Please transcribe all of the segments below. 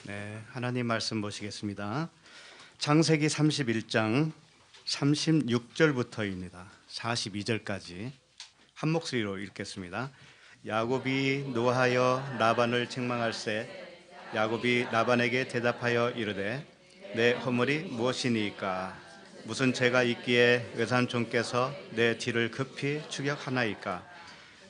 네, 하나님 말씀 보시겠습니다. 창세기 31장 36절부터입니다. 42절까지 한 목소리로 읽겠습니다. 야곱이 노하여 라반을 책망할세 야곱이 라반에게 대답하여 이르되 내 허물이 무엇이니까 무슨 죄가 있기에 외삼촌께서 내 뒤를 급히 추격하나이까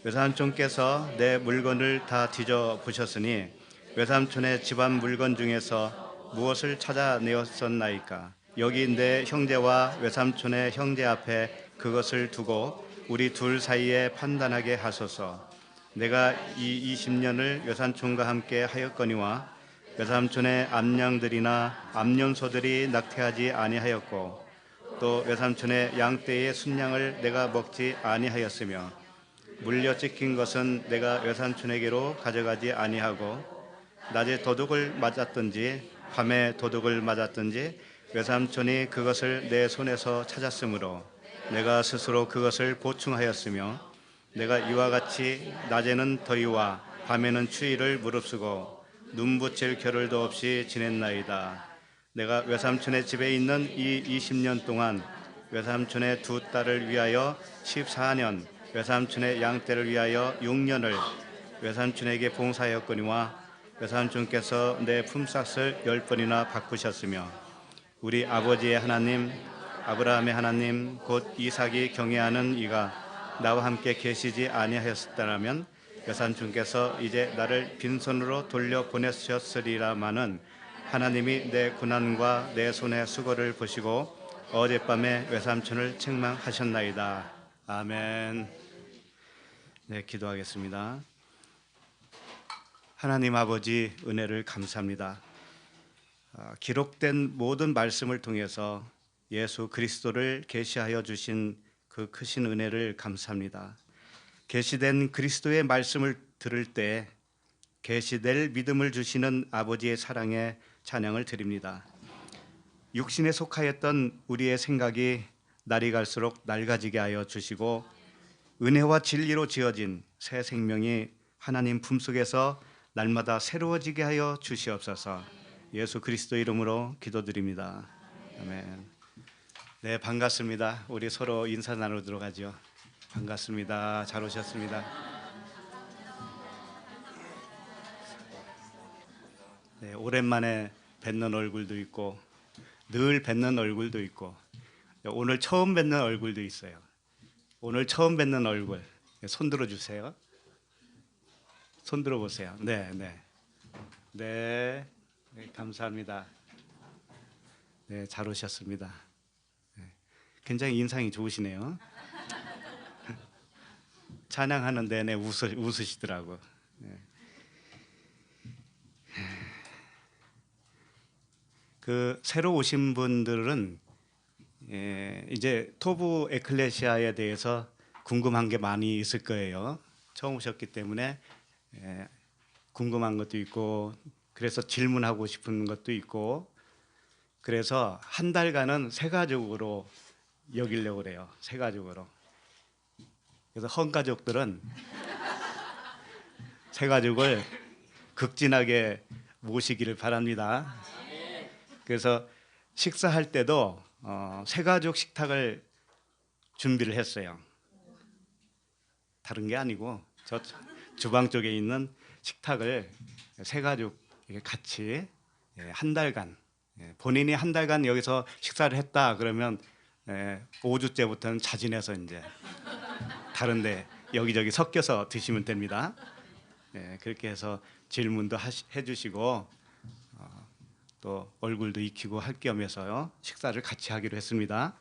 외삼촌께서 내 물건을 다 뒤져 보셨으니 외삼촌의 집안 물건 중에서 무엇을 찾아내었었나이까 여기 내 형제와 외삼촌의 형제 앞에 그것을 두고 우리 둘 사이에 판단하게 하소서. 내가 이 20년을 외삼촌과 함께 하였거니와 외삼촌의 암양들이나 암염소들이 낙태하지 아니하였고 또 외삼촌의 양떼의 순양을 내가 먹지 아니하였으며 물려 찢긴 것은 내가 외삼촌에게로 가져가지 아니하고 낮에 도둑을 맞았든지 밤에 도둑을 맞았든지 외삼촌이 그것을 내 손에서 찾았으므로 내가 스스로 그것을 보충하였으며 내가 이와 같이 낮에는 더위와 밤에는 추위를 무릅쓰고 눈 붙일 겨를도 없이 지냈나이다. 내가 외삼촌의 집에 있는 이 20년 동안 외삼촌의 두 딸을 위하여 14년 외삼촌의 양떼를 위하여 6년을 외삼촌에게 봉사하였거니와 외삼촌께서 내 품삯을 10번이나 바꾸셨으며 우리 아버지의 하나님 아브라함의 하나님 곧 이삭이 경외하는 이가 나와 함께 계시지 아니하였다라면 외삼촌께서 이제 나를 빈손으로 돌려보내셨으리라마는 하나님이 내 고난과 내 손의 수고를 보시고 어젯밤에 외삼촌을 책망하셨나이다. 아멘. 네, 기도하겠습니다. 하나님 아버지 은혜를 감사합니다. 기록된 모든 말씀을 통해서 예수 그리스도를 계시하여 주신 그 크신 은혜를 감사합니다. 계시된 그리스도의 말씀을 들을 때 계시될 믿음을 주시는 아버지의 사랑에 찬양을 드립니다. 육신에 속하였던 우리의 생각이 날이 갈수록 낡아지게 하여 주시고 은혜와 진리로 지어진 새 생명이 하나님 품속에서 날마다 새로워지게 하여 주시옵소서. 예수 그리스도 이름으로 기도드립니다. 아멘. 네, 반갑습니다. 우리 서로 인사 나누도록 하죠. 반갑습니다. 잘 오셨습니다. 네, 오랜만에 뵙는 얼굴도 있고 늘 뵙는 얼굴도 있고 오늘 처음 뵙는 얼굴도 있어요. 오늘 처음 뵙는 얼굴 손 들어주세요. 손 들어보세요. 네, 네, 네, 네, 감사합니다. 네, 잘 오셨습니다. 네, 굉장히 인상이 좋으시네요. 찬양하는 내내 웃으시더라고. 네. 그 새로 오신 분들은 이제 토부 에클레시아에 대해서 궁금한 게 많이 있을 거예요. 처음 오셨기 때문에 궁금한 것도 있고 그래서 질문하고 싶은 것도 있고 그래서 한 달간은 새 가족으로 여기려고 그래요. 새 가족으로. 그래서 헌 가족들은 새 가족을 극진하게 모시기를 바랍니다. 그래서 식사할 때도 새 가족 식탁을 준비를 했어요. 다른 게 아니고 저 주방 쪽에 있는 식탁을 새 가족 같이 한 달간 본인이 한 달간 여기서 식사를 했다 그러면 5주째부터는 자진해서 이제 다른데 여기저기 섞여서 드시면 됩니다. 그렇게 해서 질문도 해주시고 또 얼굴도 익히고 할 겸해서요 식사를 같이 하기로 했습니다.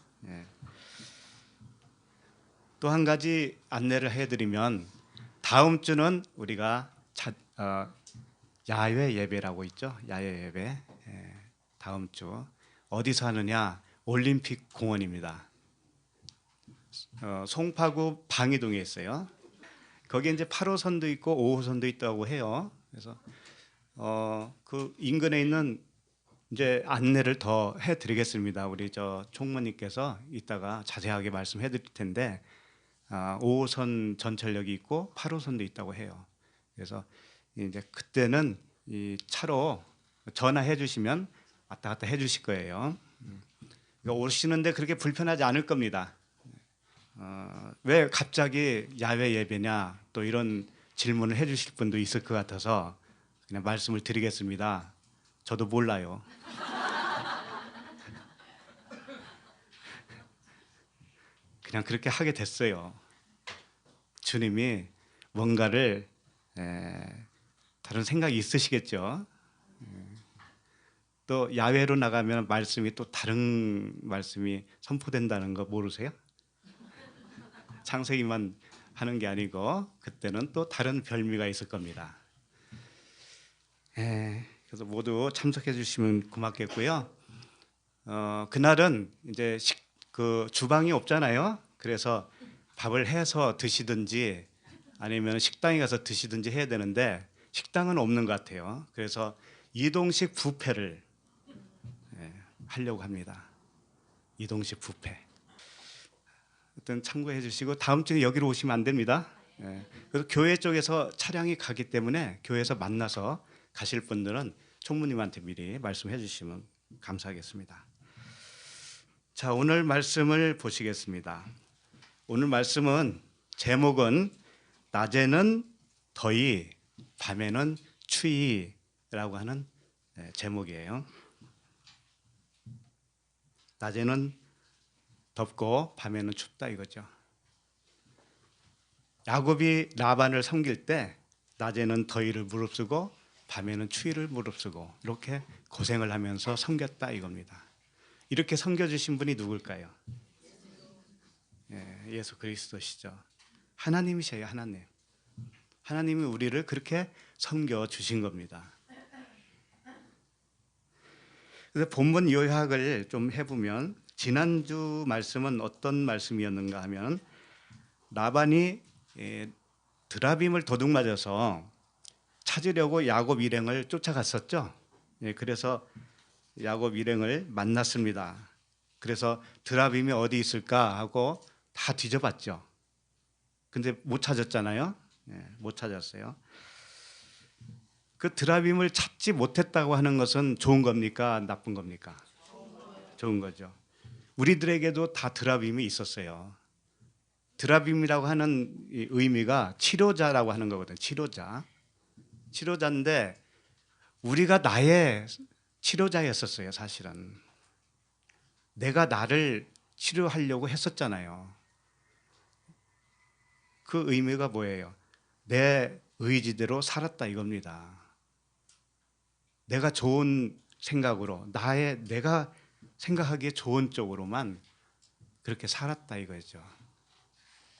또 한 가지 안내를 해드리면 다음 주는 우리가 야외 예배라고 있죠. 야외 예배 다음 주 어디서 하느냐? 올림픽 공원입니다. 송파구 방이동에 있어요. 거기에 이제 8호선도 있고 5호선도 있다고 해요. 그래서 그 인근에 있는 이제 안내를 더 해드리겠습니다. 우리 저 총무님께서 이따가 자세하게 말씀해드릴 텐데 5호선 전철역이 있고 8호선도 있다고 해요. 그래서 이제 그때는 이 차로 전화해 주시면 왔다 갔다 해 주실 거예요. 그러니까 오시는데 그렇게 불편하지 않을 겁니다. 왜 갑자기 야외 예배냐 또 이런 질문을 해 주실 분도 있을 것 같아서 그냥 말씀을 드리겠습니다. 저도 몰라요. 그냥 그렇게 하게 됐어요. 주님이 뭔가를 다른 생각이 있으시겠죠. 또 야외로 나가면 말씀이 또 다른 말씀이 선포된다는 거 모르세요? 창세기만 하는 게 아니고 그때는 또 다른 별미가 있을 겁니다. 그래서 모두 참석해 주시면 고맙겠고요. 그날은 이제 그 주방이 없잖아요. 그래서 밥을 해서 드시든지 아니면 식당에 가서 드시든지 해야 되는데 식당은 없는 것 같아요. 그래서 이동식 뷔페를 하려고 합니다. 이동식 뷔페. 일단 참고해 주시고 다음 주에 여기로 오시면 안 됩니다. 그래서 교회 쪽에서 차량이 가기 때문에 교회에서 만나서 가실 분들은 총무님한테 미리 말씀해 주시면 감사하겠습니다. 자, 오늘 말씀을 보시겠습니다. 오늘 말씀은 제목은 낮에는 더위, 밤에는 추위라고 하는 제목이에요. 낮에는 덥고 밤에는 춥다 이거죠. 야곱이 라반을 섬길 때 낮에는 더위를 무릅쓰고 밤에는 추위를 무릅쓰고 이렇게 고생을 하면서 섬겼다 이겁니다. 이렇게 섬겨주신 분이 누굴까요? 예수 그리스도시죠. 하나님이세요. 하나님. 하나님이 우리를 그렇게 섬겨주신 겁니다. 그래서 본문 요약을 좀 해보면 지난주 말씀은 어떤 말씀이었는가 하면 라반이 드라빔을 도둑맞아서 찾으려고 야곱 일행을 쫓아갔었죠. 그래서 야곱 일행을 만났습니다. 그래서 드라빔이 어디 있을까 하고 다 뒤져봤죠. 근데 못 찾았잖아요. 못 찾았어요. 그 드라빔을 찾지 못했다고 하는 것은 좋은 겁니까? 나쁜 겁니까? 좋은 거죠. 우리들에게도 다 드라빔이 있었어요. 드라빔이라고 하는 의미가 치료자라고 하는 거거든요. 치료자인데 우리가 나의 치료자였었어요. 사실은 내가 나를 치료하려고 했었잖아요. 그 의미가 뭐예요? 내 의지대로 살았다 이겁니다. 내가 좋은 생각으로 내가 생각하기에 좋은 쪽으로만 그렇게 살았다 이거죠.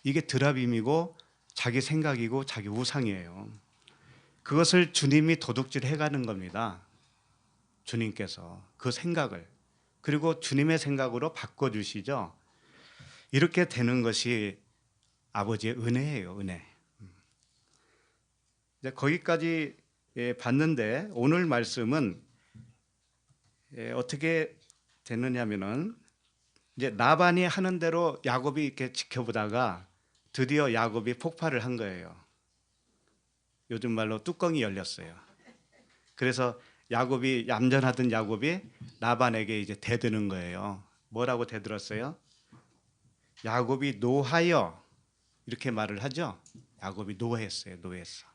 이게 드라빔이고 자기 생각이고 자기 우상이에요. 그것을 주님이 도둑질 해가는 겁니다. 주님께서 그 생각을 그리고 주님의 생각으로 바꿔주시죠. 이렇게 되는 것이 아버지의 은혜예요. 은혜. 이제 거기까지 봤는데 오늘 말씀은 어떻게 됐느냐면은 이제 라반이 하는 대로 야곱이 이렇게 지켜보다가 드디어 야곱이 폭발을 한 거예요. 요즘 말로 뚜껑이 열렸어요. 그래서 얌전하던 야곱이 라반에게 이제 대드는 거예요. 뭐라고 대들었어요? 야곱이 노하여 이렇게 말을 하죠. 야곱이 노했어요. 노했어.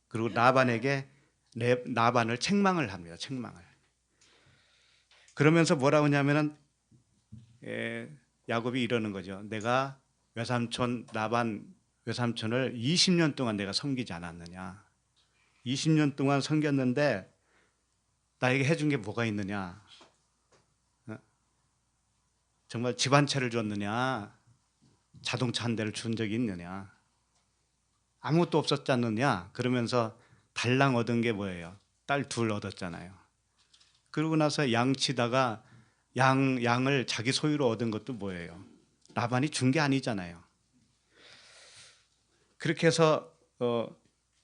그리고 라반을 책망을 합니다. 책망을. 그러면서 뭐라고 하냐면은 야곱이 이러는 거죠. 내가 라반 외삼촌을 20년 동안 내가 섬기지 않았느냐. 20년 동안 섬겼는데 나에게 해준 게 뭐가 있느냐. 정말 집 한 채를 줬느냐. 자동차 한 대를 준 적이 있느냐. 아무것도 없었지 않느냐. 그러면서 달랑 얻은 게 뭐예요? 딸 둘 얻었잖아요. 그러고 나서 양치다가 양을 자기 소유로 얻은 것도 뭐예요? 라반이 준 게 아니잖아요. 그렇게 해서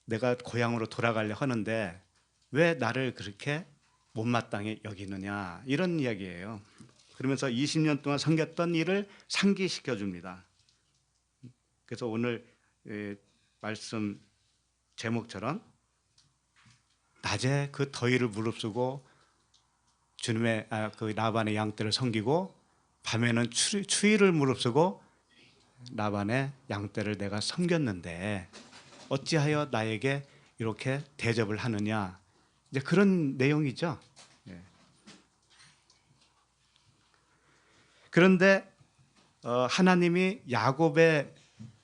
내가 고향으로 돌아가려 하는데 왜 나를 그렇게 못마땅히 여기느냐 이런 이야기예요. 그러면서 20년 동안 섬겼던 일을 상기시켜 줍니다. 그래서 오늘 말씀 제목처럼 낮에 그 더위를 무릅쓰고 주님의 그 라반의 양떼를 섬기고 밤에는 추위를 무릅쓰고 라반의 양떼를 내가 섬겼는데 어찌하여 나에게 이렇게 대접을 하느냐, 이제 그런 내용이죠. 예. 그런데 하나님이 야곱의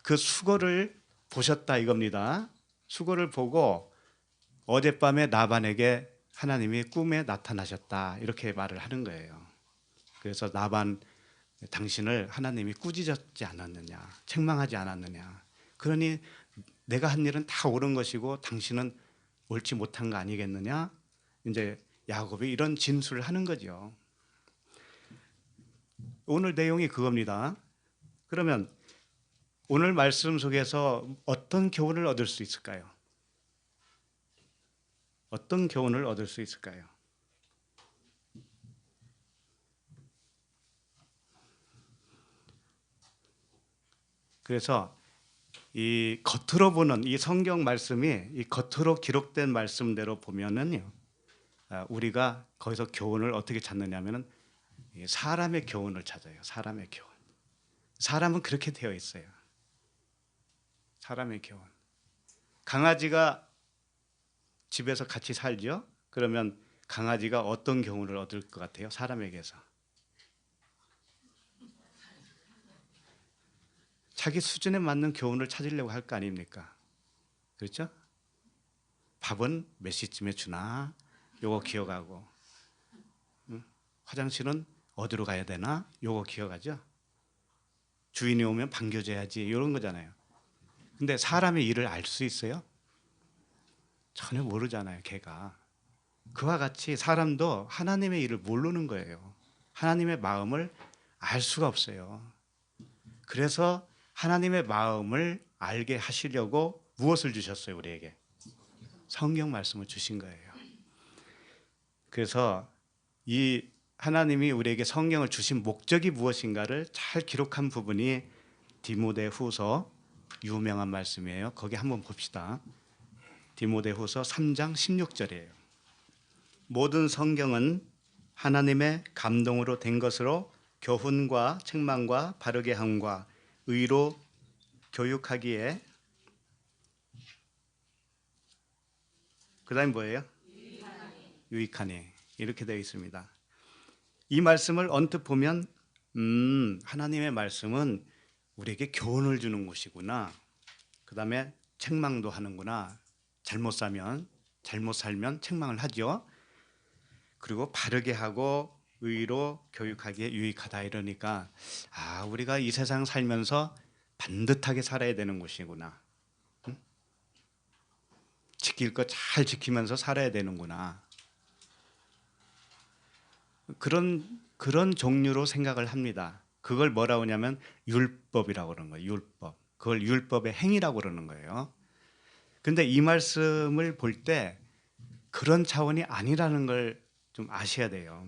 그 수고를 보셨다 이겁니다. 수고를 보고 어젯밤에 라반에게 하나님이 꿈에 나타나셨다 이렇게 말을 하는 거예요. 그래서 라반, 당신을 하나님이 꾸짖었지 않았느냐, 책망하지 않았느냐, 그러니 내가 한 일은 다 옳은 것이고 당신은 옳지 못한 거 아니겠느냐, 이제 야곱이 이런 진술을 하는 거죠. 오늘 내용이 그겁니다. 그러면 오늘 말씀 속에서 어떤 교훈을 얻을 수 있을까요? 어떤 교훈을 얻을 수 있을까요? 그래서 이 겉으로 보는 이 성경 말씀이 이 겉으로 기록된 말씀대로 보면은요, 우리가 거기서 교훈을 어떻게 찾느냐면은 사람의 교훈을 찾아요. 사람의 교훈. 사람은 그렇게 되어 있어요. 사람의 교훈. 강아지가 집에서 같이 살죠. 그러면 강아지가 어떤 교훈을 얻을 것 같아요? 사람에게서. 자기 수준에 맞는 교훈을 찾으려고 할 거 아닙니까? 그렇죠? 밥은 몇 시쯤에 주나? 요거 기억하고. 화장실은 어디로 가야 되나? 요거 기억하죠? 주인이 오면 반겨줘야지 이런 거잖아요. 근데 사람의 일을 알 수 있어요? 전혀 모르잖아요, 걔가. 그와 같이 사람도 하나님의 일을 모르는 거예요. 하나님의 마음을 알 수가 없어요. 그래서 하나님의 마음을 알게 하시려고 무엇을 주셨어요, 우리에게? 성경 말씀을 주신 거예요. 그래서 이 하나님이 우리에게 성경을 주신 목적이 무엇인가를 잘 기록한 부분이 디모데후서, 유명한 말씀이에요. 거기 한번 봅시다. 디모데후서 3장 16절이에요. 모든 성경은 하나님의 감동으로 된 것으로 교훈과 책망과 바르게 함과 의로 교육하기에, 그 다음에 뭐예요? 유익하니. 이렇게 되어 있습니다. 이 말씀을 언뜻 보면 하나님의 말씀은 우리에게 교훈을 주는 것이구나, 그 다음에 책망도 하는구나. 잘못 살면 책망을 하죠. 그리고 바르게 하고 의로 교육하기에 유익하다 이러니까, 우리가 이 세상 살면서 반듯하게 살아야 되는 것이구나, 지킬 거 잘 지키면서 살아야 되는구나, 그런 종류로 생각을 합니다. 그걸 뭐라고 하냐면 율법이라고 그러는 거예요. 율법. 그걸 율법의 행위라고 그러는 거예요. 근데 이 말씀을 볼 때 그런 차원이 아니라는 걸 좀 아셔야 돼요.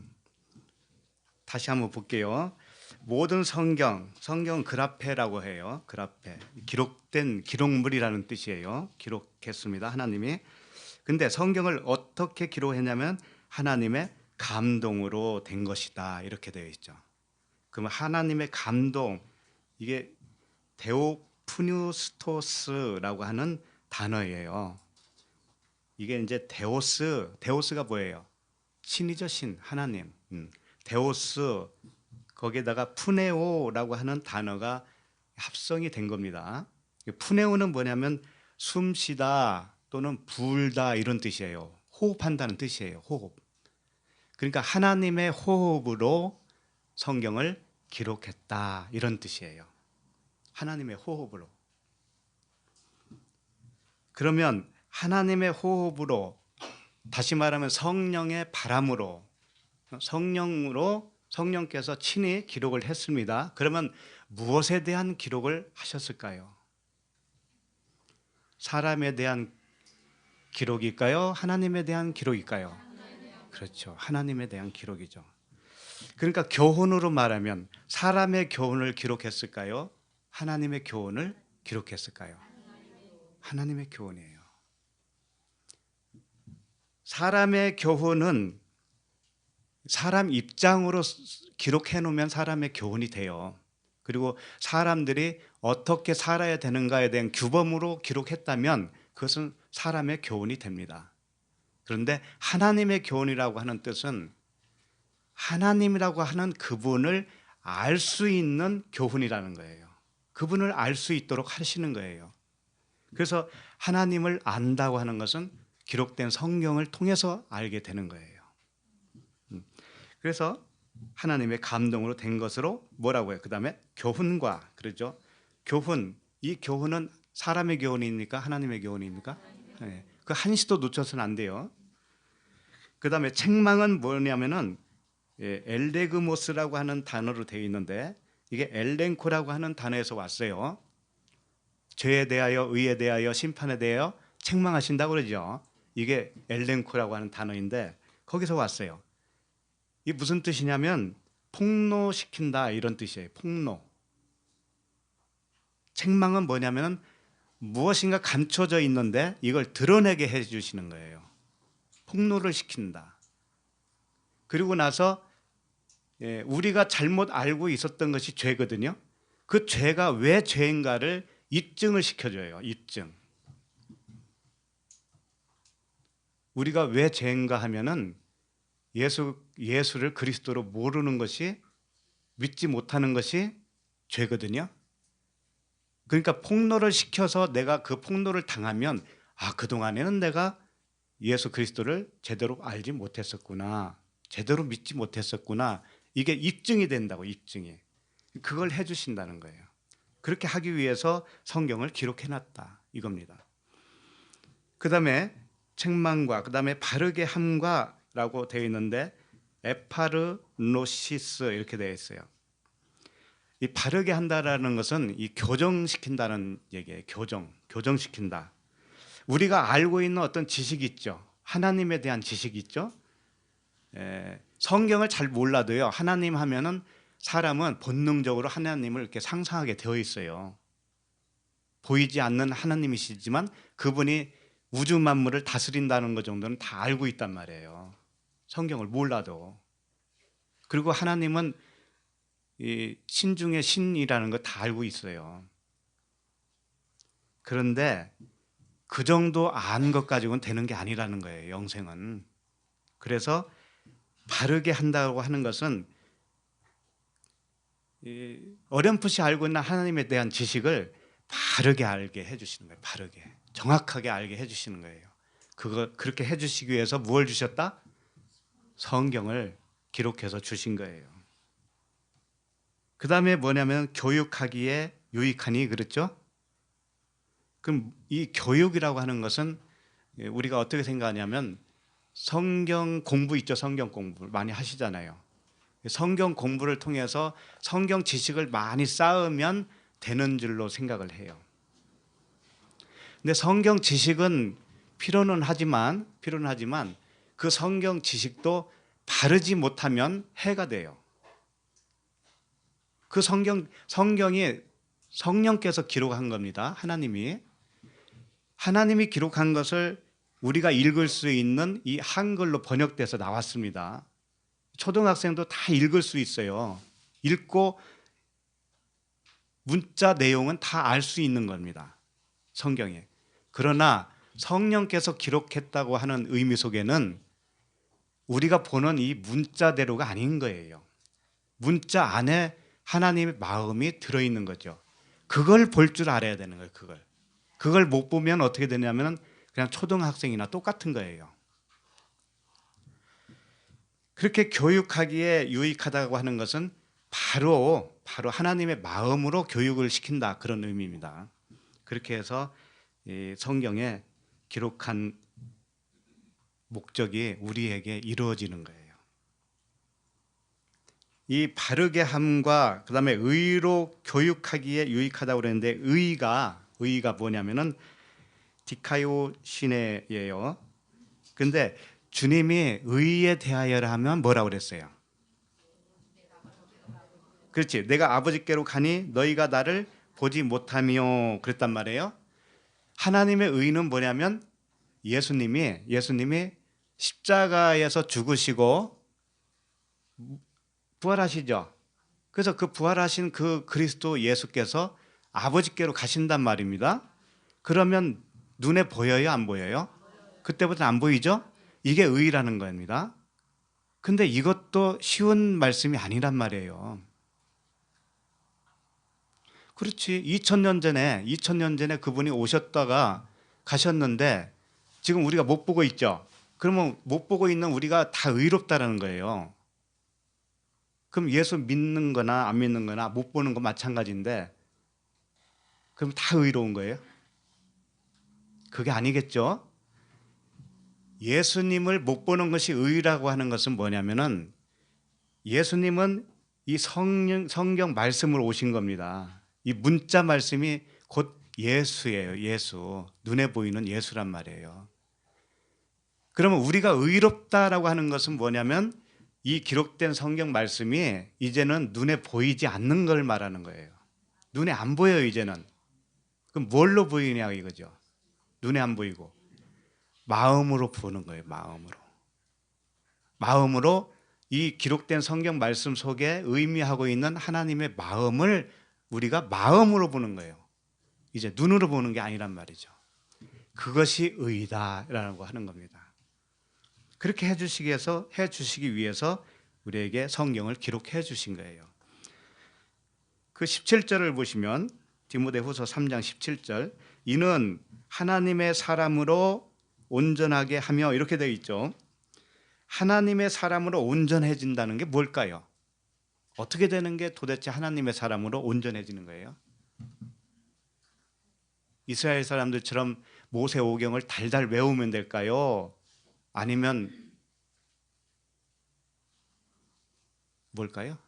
다시 한번 볼게요. 모든 성경은 그라페라고 해요. 그라페. 기록된 기록물이라는 뜻이에요. 기록했습니다, 하나님이. 근데 성경을 어떻게 기록했냐면 하나님의 감동으로 된 것이다 이렇게 되어 있죠. 그러면 하나님의 감동, 이게 데오프뉴스토스라고 하는 단어예요. 이게 이제 데오스가 뭐예요? 신이죠, 신, 하나님. 데오스, 거기에다가 푸네오라고 하는 단어가 합성이 된 겁니다. 푸네오는 뭐냐면 숨쉬다 또는 불다 이런 뜻이에요. 호흡한다는 뜻이에요. 호흡. 그러니까 하나님의 호흡으로 성경을 기록했다 이런 뜻이에요. 하나님의 호흡으로. 그러면 하나님의 호흡으로, 다시 말하면 성령의 바람으로, 성령께서 친히 기록을 했습니다. 그러면 무엇에 대한 기록을 하셨을까요? 사람에 대한 기록일까요? 하나님에 대한 기록일까요? 그렇죠. 하나님에 대한 기록이죠. 그러니까 교훈으로 말하면 사람의 교훈을 기록했을까요? 하나님의 교훈을 기록했을까요? 하나님의 교훈이에요. 사람의 교훈은 사람 입장으로 기록해 놓으면 사람의 교훈이 돼요. 그리고 사람들이 어떻게 살아야 되는가에 대한 규범으로 기록했다면 그것은 사람의 교훈이 됩니다. 그런데 하나님의 교훈이라고 하는 뜻은 하나님이라고 하는 그분을 알 수 있는 교훈이라는 거예요. 그분을 알 수 있도록 하시는 거예요. 그래서 하나님을 안다고 하는 것은 기록된 성경을 통해서 알게 되는 거예요. 그래서 하나님의 감동으로 된 것으로 뭐라고 해요? 그 다음에 교훈과 그러죠. 교훈, 이 교훈은 사람의 교훈입니까? 하나님의 교훈입니까? 네. 그 한시도 놓쳐서는 안 돼요. 그 다음에 책망은 뭐냐면은 엘레그모스라고 하는 단어로 되어 있는데 이게 엘렌코라고 하는 단어에서 왔어요. 죄에 대하여, 의에 대하여, 심판에 대하여 책망하신다고 그러죠. 이게 엘렌코라고 하는 단어인데 거기서 왔어요. 이게 무슨 뜻이냐면 폭로시킨다 이런 뜻이에요. 폭로. 책망은 뭐냐면 무엇인가 감춰져 있는데 이걸 드러내게 해주시는 거예요. 폭로를 시킨다. 그리고 나서 우리가 잘못 알고 있었던 것이 죄거든요. 그 죄가 왜 죄인가를 입증을 시켜줘요. 입증. 우리가 왜 죄인가 하면은 예수를 그리스도로 모르는 것이, 믿지 못하는 것이 죄거든요. 그러니까 폭로를 시켜서 내가 그 폭로를 당하면 그동안에는 내가 예수 그리스도를 제대로 알지 못했었구나, 제대로 믿지 못했었구나, 이게 입증이 된다고. 입증이. 그걸 해주신다는 거예요. 그렇게 하기 위해서 성경을 기록해놨다 이겁니다. 그 다음에 책망과 그 다음에 바르게 함과 라고 되어 있는데 에파르노시스 이렇게 되어 있어요. 이 바르게 한다라는 것은 이 교정시킨다는 얘기예요. 교정시킨다. 우리가 알고 있는 어떤 지식이 있죠. 하나님에 대한 지식이 있죠. 성경을 잘 몰라도요, 하나님 하면은 사람은 본능적으로 하나님을 이렇게 상상하게 되어 있어요. 보이지 않는 하나님이시지만 그분이 우주 만물을 다스린다는 것 정도는 다 알고 있단 말이에요. 성경을 몰라도. 그리고 하나님은 이 신 중에 신이라는 거 다 알고 있어요. 그런데 그 정도 아는 것 가지고는 되는 게 아니라는 거예요, 영생은. 그래서 바르게 한다고 하는 것은 어렴풋이 알고 있는 하나님에 대한 지식을 바르게 알게 해주시는 거예요. 바르게, 정확하게 알게 해주시는 거예요. 그렇게 해주시기 위해서 무엇을 주셨다? 성경을 기록해서 주신 거예요. 그 다음에 뭐냐면 교육하기에 유익하니, 그렇죠? 그럼 이 교육이라고 하는 것은 우리가 어떻게 생각하냐면 성경 공부 있죠. 성경 공부 많이 하시잖아요. 성경 공부를 통해서 성경 지식을 많이 쌓으면 되는 줄로 생각을 해요. 근데 성경 지식은 필요는 하지만 그 성경 지식도 바르지 못하면 해가 돼요. 그 성경이 성령께서 기록한 겁니다. 하나님이 기록한 것을 우리가 읽을 수 있는 이 한글로 번역돼서 나왔습니다. 초등학생도 다 읽을 수 있어요. 읽고 문자 내용은 다 알 수 있는 겁니다. 성경에. 그러나 성령께서 기록했다고 하는 의미 속에는 우리가 보는 이 문자대로가 아닌 거예요. 문자 안에 하나님의 마음이 들어있는 거죠. 그걸 볼 줄 알아야 되는 거예요. 그걸 못 보면 어떻게 되냐면 그냥 초등학생이나 똑같은 거예요. 그렇게 교육하기에 유익하다고 하는 것은 바로 하나님의 마음으로 교육을 시킨다, 그런 의미입니다. 그렇게 해서 이 성경에 기록한 목적이 우리에게 이루어지는 거예요. 이 바르게 함과 그 다음에 의로 교육하기에 유익하다고 그랬는데 의가 뭐냐면은 디카이오시네예요. 근데 주님이 의에 대하여라 하면 뭐라고 그랬어요? 그렇지. 내가 아버지께로 가니 너희가 나를 보지 못하며 그랬단 말이에요. 하나님의 의는 뭐냐면 예수님이 십자가에서 죽으시고 부활하시죠. 그래서 그 부활하신 그 그리스도 예수께서 아버지께로 가신단 말입니다. 그러면 눈에 보여요, 안 보여요? 그때부터는 안 보이죠? 이게 의라는 겁니다. 근데 이것도 쉬운 말씀이 아니란 말이에요. 그렇지. 2000년 전에 그분이 오셨다가 가셨는데 지금 우리가 못 보고 있죠. 그러면 못 보고 있는 우리가 다 의롭다라는 거예요. 그럼 예수 믿는 거나 안 믿는 거나 못 보는 거 마찬가지인데 그럼 다 의로운 거예요? 그게 아니겠죠. 예수님을 못 보는 것이 의라고 하는 것은 뭐냐면은 예수님은 이 성경 말씀으로 오신 겁니다. 이 문자 말씀이 곧 예수예요. 예수. 눈에 보이는 예수란 말이에요. 그러면 우리가 의롭다라고 하는 것은 뭐냐면 이 기록된 성경 말씀이 이제는 눈에 보이지 않는 걸 말하는 거예요. 눈에 안 보여요, 이제는. 그럼 뭘로 보이냐 이거죠. 눈에 안 보이고 마음으로 보는 거예요. 마음으로 이 기록된 성경 말씀 속에 의미하고 있는 하나님의 마음을 우리가 마음으로 보는 거예요. 이제 눈으로 보는 게 아니란 말이죠. 그것이 의다라고 하는 겁니다. 그렇게 해주시기 위해서 우리에게 성경을 기록해 주신 거예요. 그 17절을 보시면 디모데후서 3장 17절 이는 하나님의 사람으로 온전하게 하며 이렇게 되어 있죠. 하나님의 사람으로 온전해진다는 게 뭘까요? 어떻게 되는 게 도대체 하나님의 사람으로 온전해지는 거예요? 이스라엘 사람들처럼 모세오경을 달달 외우면 될까요? 아니면 뭘까요?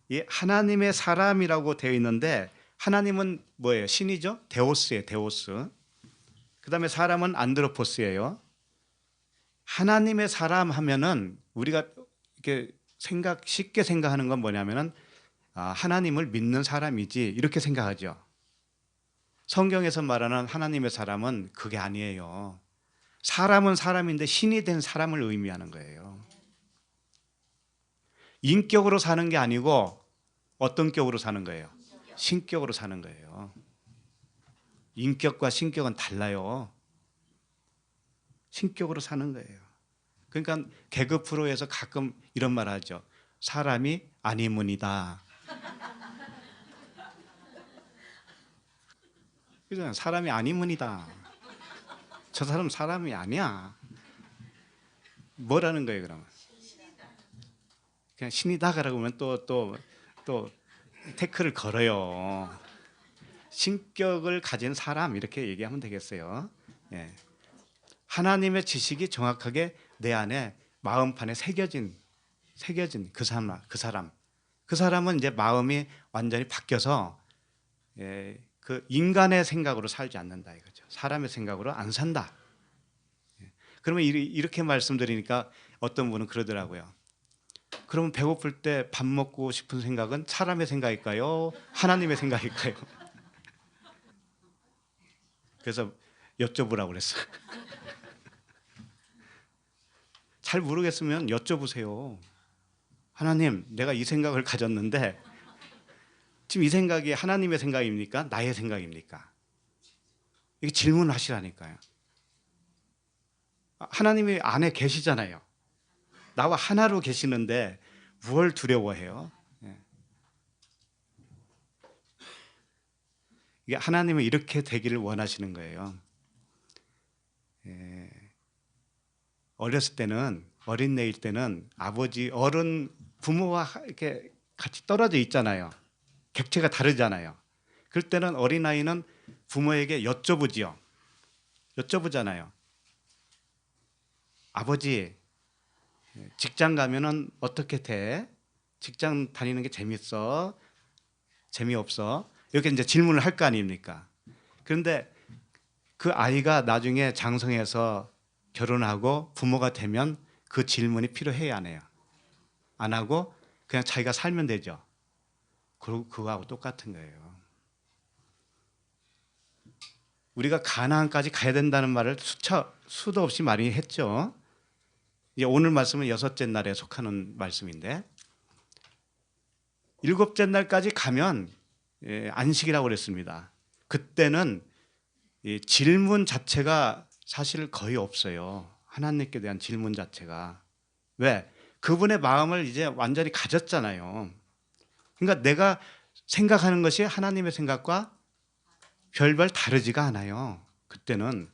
이 하나님의 사람이라고 되어 있는데 하나님은 뭐예요? 신이죠? 데오스예요. 데오스. 그 다음에 사람은 안드로포스예요. 하나님의 사람 하면은 우리가 이렇게 쉽게 생각하는 건 뭐냐면은 하나님을 믿는 사람이지 이렇게 생각하죠. 성경에서 말하는 하나님의 사람은 그게 아니에요. 사람은 사람인데 신이 된 사람을 의미하는 거예요. 인격으로 사는 게 아니고 어떤 격으로 사는 거예요? 신격으로 사는 거예요. 인격과 신격은 달라요. 신격으로 사는 거예요. 그러니까 개그 프로에서 가끔 이런 말 하죠. 사람이 아니문이다. 그잖아요. 사람이 아니문이다. 저 사람 사람이 아니야. 뭐라는 거예요, 그러면? 그냥 신이다 그러면 또 태클을 걸어요. 신격을 가진 사람 이렇게 얘기하면 되겠어요. 예. 하나님의 지식이 정확하게 내 안에 마음판에 새겨진 그 사람은 이제 마음이 완전히 바뀌어서 그 인간의 생각으로 살지 않는다 이거죠. 사람의 생각으로 안 산다. 그러면 이렇게 말씀드리니까 어떤 분은 그러더라고요. 그러면 배고플 때 밥 먹고 싶은 생각은 사람의 생각일까요? 하나님의 생각일까요? 그래서 여쭤보라고 그랬어요. 잘 모르겠으면 여쭤보세요. 하나님, 내가 이 생각을 가졌는데 지금 이 생각이 하나님의 생각입니까? 나의 생각입니까? 이게 질문을 하시라니까요. 하나님이 안에 계시잖아요. 나와 하나로 계시는데 뭘 두려워해요? 이게 하나님은 이렇게 되기를 원하시는 거예요. 어렸을 때는 어린애일 때는 부모와 이렇게 같이 떨어져 있잖아요. 객체가 다르잖아요. 그럴 때는 어린아이는 부모에게 여쭤보잖아요. 아버지, 직장 가면은 어떻게 돼? 직장 다니는 게 재밌어? 재미없어? 이렇게 이제 질문을 할 거 아닙니까? 그런데 그 아이가 나중에 장성해서 결혼하고 부모가 되면 그 질문이 필요해야 안 해요? 안 하고 그냥 자기가 살면 되죠. 그리고 그거하고 똑같은 거예요. 우리가 가나안까지 가야 된다는 말을 수도 없이 많이 했죠. 이제 오늘 말씀은 여섯째 날에 속하는 말씀인데, 일곱째 날까지 가면 안식이라고 그랬습니다. 그때는 질문 자체가 사실 거의 없어요. 하나님께 대한 질문 자체가. 왜? 그분의 마음을 이제 완전히 가졌잖아요. 그러니까 내가 생각하는 것이 하나님의 생각과 별반 다르지가 않아요. 그때는.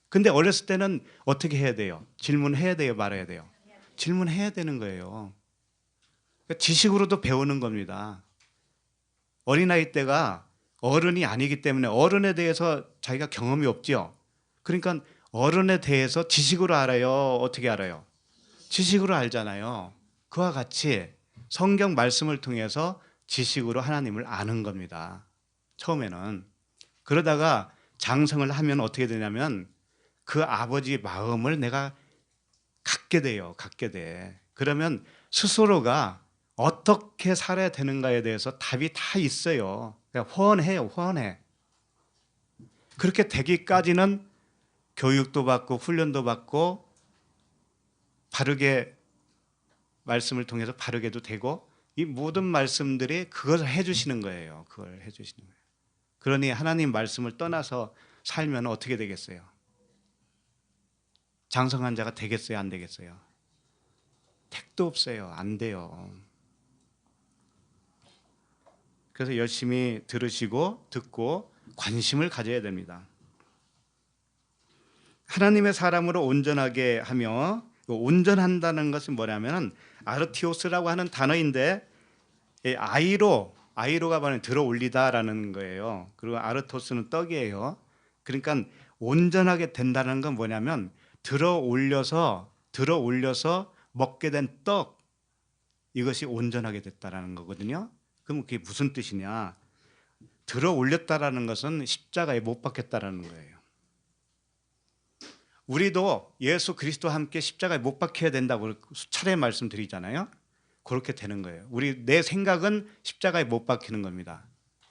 근데 어렸을 때는 어떻게 해야 돼요? 질문해야 돼요? 말아야 돼요? 질문해야 되는 거예요. 그러니까 지식으로도 배우는 겁니다. 어린아이 때가 어른이 아니기 때문에 어른에 대해서 자기가 경험이 없죠. 그러니까 어른에 대해서 지식으로 알아요? 어떻게 알아요? 지식으로 알잖아요. 그와 같이 성경 말씀을 통해서 지식으로 하나님을 아는 겁니다. 처음에는. 그러다가 장성을 하면 어떻게 되냐면 그 아버지 마음을 내가 갖게 돼요. 갖게 돼. 그러면 스스로가 어떻게 살아야 되는가에 대해서 답이 다 있어요. 그냥 훤해요. 훤해. 그렇게 되기까지는 교육도 받고 훈련도 받고 바르게 말씀을 통해서 바르게도 되고, 이 모든 말씀들이 그걸 해주시는 거예요. 그걸 해주시는 거예요. 그러니 하나님 말씀을 떠나서 살면 어떻게 되겠어요? 장성한 자가 되겠어요? 안 되겠어요? 택도 없어요. 안 돼요. 그래서 열심히 들으시고 듣고 관심을 가져야 됩니다. 하나님의 사람으로 온전하게 하며, 온전한다는 것은 뭐냐면 아르티오스라고 하는 단어인데, 아이로가 말하는 들어 올리다라는 거예요. 그리고 아르토스는 떡이에요. 그러니까 온전하게 된다는 건 뭐냐면 들어 올려서 먹게 된 떡, 이것이 온전하게 됐다라는 거거든요. 그럼 그게 무슨 뜻이냐? 들어 올렸다라는 것은 십자가에 못 박혔다라는 거예요. 우리도 예수 그리스도와 함께 십자가에 못 박혀야 된다고 수차례 말씀드리잖아요. 그렇게 되는 거예요. 내 생각은 십자가에 못 박히는 겁니다.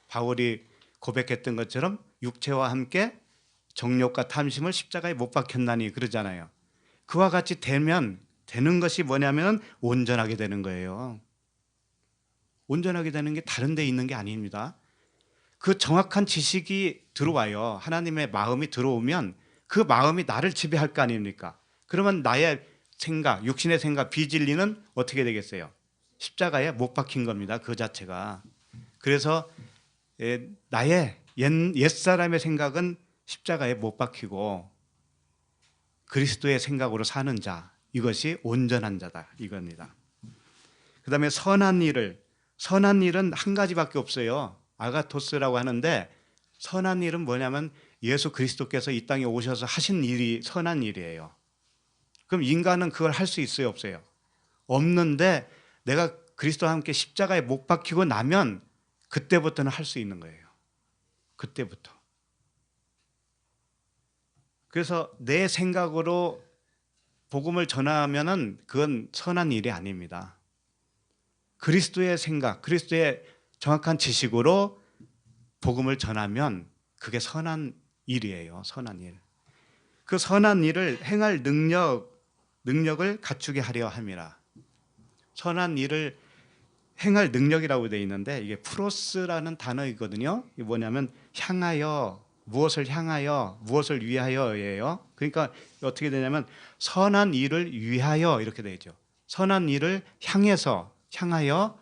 바울이 고백했던 것처럼 육체와 함께 정욕과 탐심을 십자가에 못 박혔나니 그러잖아요. 그와 같이 되는 것이 뭐냐면 온전하게 되는 거예요. 온전하게 되는 게 다른 데 있는 게 아닙니다. 그 정확한 지식이 들어와요. 하나님의 마음이 들어오면 그 마음이 나를 지배할 거 아닙니까? 그러면 나의 생각, 육신의 생각, 비진리는 어떻게 되겠어요? 십자가에 못 박힌 겁니다. 그 자체가. 그래서 나의 옛사람의 생각은 십자가에 못 박히고 그리스도의 생각으로 사는 자, 이것이 온전한 자다 이겁니다. 그 다음에 선한 일은 한 가지밖에 없어요. 아가토스라고 하는데, 선한 일은 뭐냐면 예수 그리스도께서 이 땅에 오셔서 하신 일이 선한 일이에요. 그럼 인간은 그걸 할 수 있어요? 없어요? 없는데 내가 그리스도와 함께 십자가에 못 박히고 나면 그때부터는 할 수 있는 거예요. 그때부터. 그래서 내 생각으로 복음을 전하면은 그건 선한 일이 아닙니다. 그리스도의 생각, 그리스도의 정확한 지식으로 복음을 전하면 그게 선한 일이에요. 선한 일. 그 선한 일을 행할 능력을 갖추게 하려 함이라. 선한 일을 행할 능력이라고 되어 있는데 이게 프로스라는 단어이거든요. 이게 뭐냐면 향하여, 무엇을 향하여, 무엇을 위하여예요. 그러니까 어떻게 되냐면 선한 일을 위하여 이렇게 되어 있죠. 선한 일을 향하여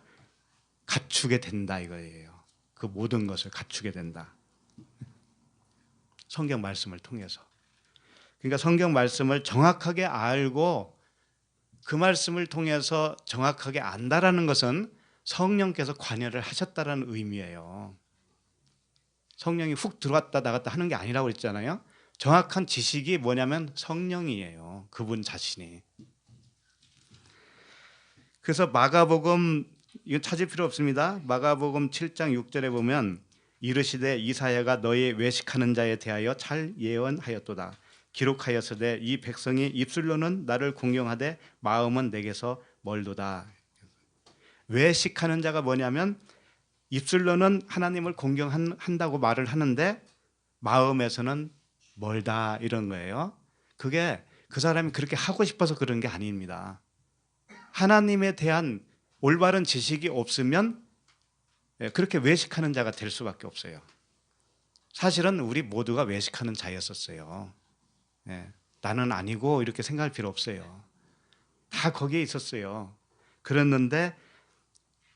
갖추게 된다 이거예요. 그 모든 것을 갖추게 된다. 성경 말씀을 통해서. 그러니까 성경 말씀을 정확하게 알고 그 말씀을 통해서 정확하게 안다라는 것은 성령께서 관여를 하셨다라는 의미예요. 성령이 훅 들어왔다 나갔다 하는 게 아니라고 그랬잖아요. 정확한 지식이 뭐냐면 성령이에요. 그분 자신이. 그래서 마가복음, 이거 찾을 필요 없습니다. 마가복음 7장 6절에 보면 이르시되 이사야가 너희 외식하는 자에 대하여 잘 예언하였도다. 기록하였으되 이 백성이 입술로는 나를 공경하되 마음은 내게서 멀도다. 외식하는 자가 뭐냐면 입술로는 하나님을 공경한다고 말을 하는데 마음에서는 멀다, 이런 거예요. 그게 그 사람이 그렇게 하고 싶어서 그런 게 아닙니다. 하나님에 대한 올바른 지식이 없으면 그렇게 외식하는 자가 될 수밖에 없어요. 사실은 우리 모두가 외식하는 자였었어요. 나는 아니고 이렇게 생각할 필요 없어요. 다 거기에 있었어요. 그랬는데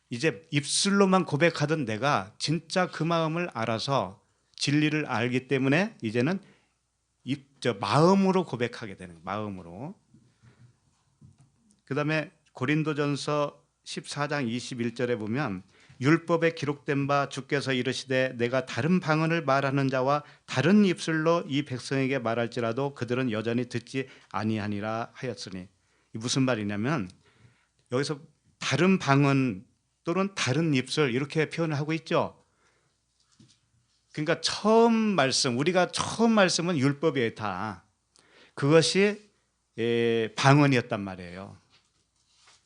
이제 입술로만 고백하던 내가 진짜 그 마음을 알아서 진리를 알기 때문에 이제는 마음으로 고백하게 되는 거예요. 마음으로. 그 다음에 고린도전서 14장 21절에 보면 율법에 기록된 바 주께서 이르시되 내가 다른 방언을 말하는 자와 다른 입술로 이 백성에게 말할지라도 그들은 여전히 듣지 아니하니라 하였으니, 이 무슨 말이냐면 여기서 다른 방언 또는 다른 입술 이렇게 표현을 하고 있죠. 그러니까 우리가 처음 말씀은 율법이에요. 다 그것이 방언이었단 말이에요.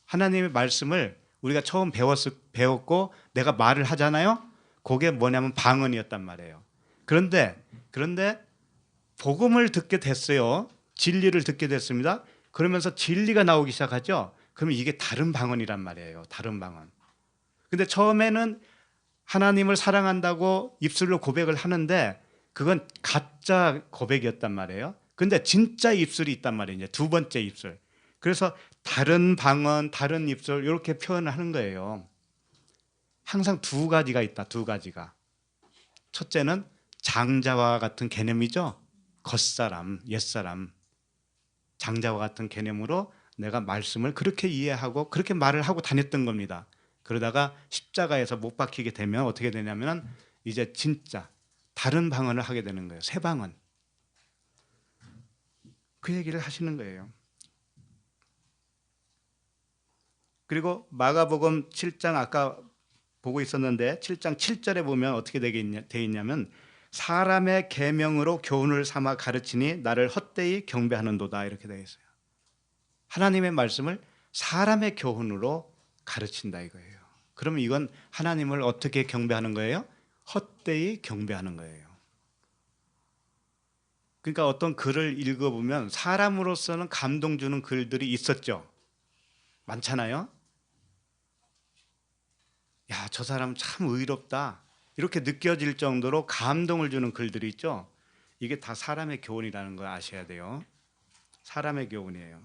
하나님의 말씀을 우리가 처음 배웠고 내가 말을 하잖아요. 그게 뭐냐면 방언이었단 말이에요. 그런데 복음을 듣게 됐어요. 진리를 듣게 됐습니다. 그러면서 진리가 나오기 시작하죠. 그러면 이게 다른 방언이란 말이에요. 다른 방언. 근데 처음에는 하나님을 사랑한다고 입술로 고백을 하는데 그건 가짜 고백이었단 말이에요. 근데 진짜 입술이 있단 말이에요. 이제 두 번째 입술. 그래서 다른 방언, 다른 입술 이렇게 표현을 하는 거예요. 항상 두 가지가 있다. 두 가지가. 첫째는 장자와 같은 개념이죠. 겉사람, 옛사람. 장자와 같은 개념으로 내가 말씀을 그렇게 이해하고 그렇게 말을 하고 다녔던 겁니다. 그러다가 십자가에서 못 박히게 되면 어떻게 되냐면 이제 진짜 다른 방언을 하게 되는 거예요. 새 방언. 그 얘기를 하시는 거예요. 그리고 마가복음 7장 아까 보고 있었는데 7장 7절에 보면 어떻게 되어 있냐면 사람의 계명으로 교훈을 삼아 가르치니 나를 헛되이 경배하는도다, 이렇게 되어 있어요. 하나님의 말씀을 사람의 교훈으로 가르친다 이거예요. 그러면 이건 하나님을 어떻게 경배하는 거예요? 헛되이 경배하는 거예요. 그러니까 어떤 글을 읽어보면 사람으로서는 감동 주는 글들이 있었죠. 많잖아요. 야, 저 사람 참 의롭다, 이렇게 느껴질 정도로 감동을 주는 글들이 있죠. 이게 다 사람의 교훈이라는 걸 아셔야 돼요. 사람의 교훈이에요.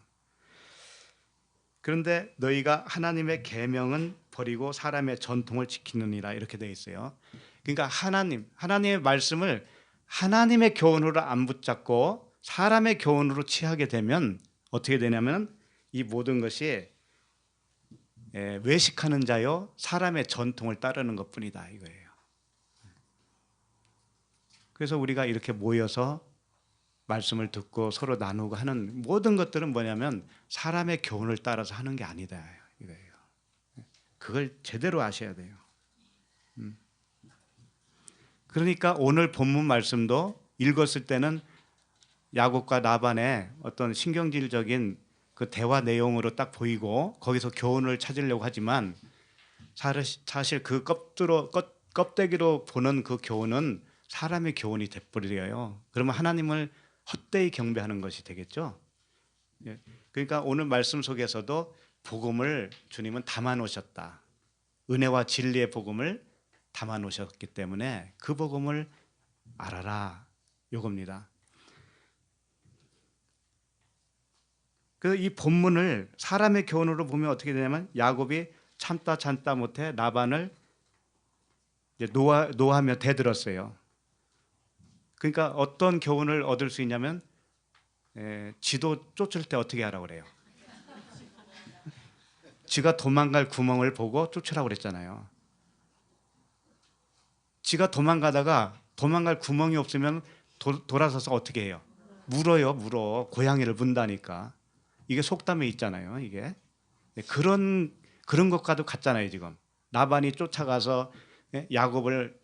그런데 너희가 하나님의 계명은 버리고 사람의 전통을 지키느니라, 이렇게 되어 있어요. 그러니까 하나님의 말씀을 하나님의 교훈으로 안 붙잡고 사람의 교훈으로 취하게 되면 어떻게 되냐면 이 모든 것이 외식하는 자요 사람의 전통을 따르는 것뿐이다 이거예요. 그래서 우리가 이렇게 모여서 말씀을 듣고 서로 나누고 하는 모든 것들은 뭐냐면 사람의 교훈을 따라서 하는 게 아니다 이거예요. 그걸 제대로 아셔야 돼요. 그러니까 오늘 본문 말씀도 읽었을 때는 야곱과 라반의 어떤 신경질적인 그 대화 내용으로 딱 보이고 거기서 교훈을 찾으려고 하지만 사실 그 껍데기로 보는 그 교훈은 사람의 교훈이 돼버려요. 그러면 하나님을 헛되이 경배하는 것이 되겠죠. 그러니까 오늘 말씀 속에서도 복음을 주님은 담아 놓으셨다. 은혜와 진리의 복음을 담아 놓으셨기 때문에 그 복음을 알아라 요겁니다. 그 이 본문을 사람의 교훈으로 보면 어떻게 되냐면 야곱이 참다 못해 라반을 이제 노하며 대들었어요. 그러니까 어떤 교훈을 얻을 수 있냐면 쥐도 쫓을 때 어떻게 하라고 그래요? 쥐가 도망갈 구멍을 보고 쫓으라고 그랬잖아요. 쥐가 도망가다가 도망갈 구멍이 없으면 돌아서서 어떻게 해요? 물어. 고양이를 문다니까. 이게 속담에 있잖아요. 이게 그런 것과도 같잖아요. 지금 라반이 쫓아가서 야곱을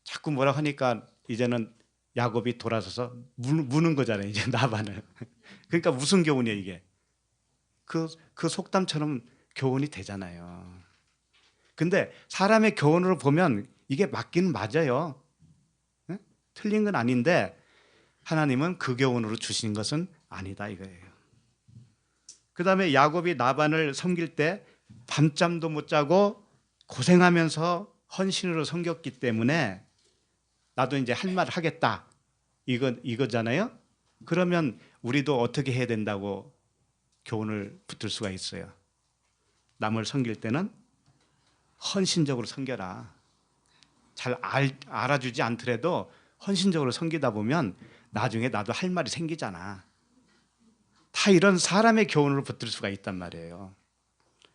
자꾸 뭐라 하니까 이제는 야곱이 돌아서서 무는 거잖아요. 이제 라반을. 그러니까 무슨 교훈이에요 이게? 그 속담처럼 교훈이 되잖아요. 근데 사람의 교훈으로 보면 이게 맞기는 맞아요. 네? 틀린 건 아닌데 하나님은 그 교훈으로 주신 것은 아니다 이거예요. 그 다음에 야곱이 라반을 섬길 때 밤잠도 못 자고 고생하면서 헌신으로 섬겼기 때문에 나도 이제 할 말 하겠다 이거잖아요. 그러면 우리도 어떻게 해야 된다고 교훈을 붙들 수가 있어요. 남을 섬길 때는 헌신적으로 섬겨라. 잘 알아주지 않더라도 헌신적으로 섬기다 보면 나중에 나도 할 말이 생기잖아. 다 이런 사람의 교훈으로 붙들 수가 있단 말이에요.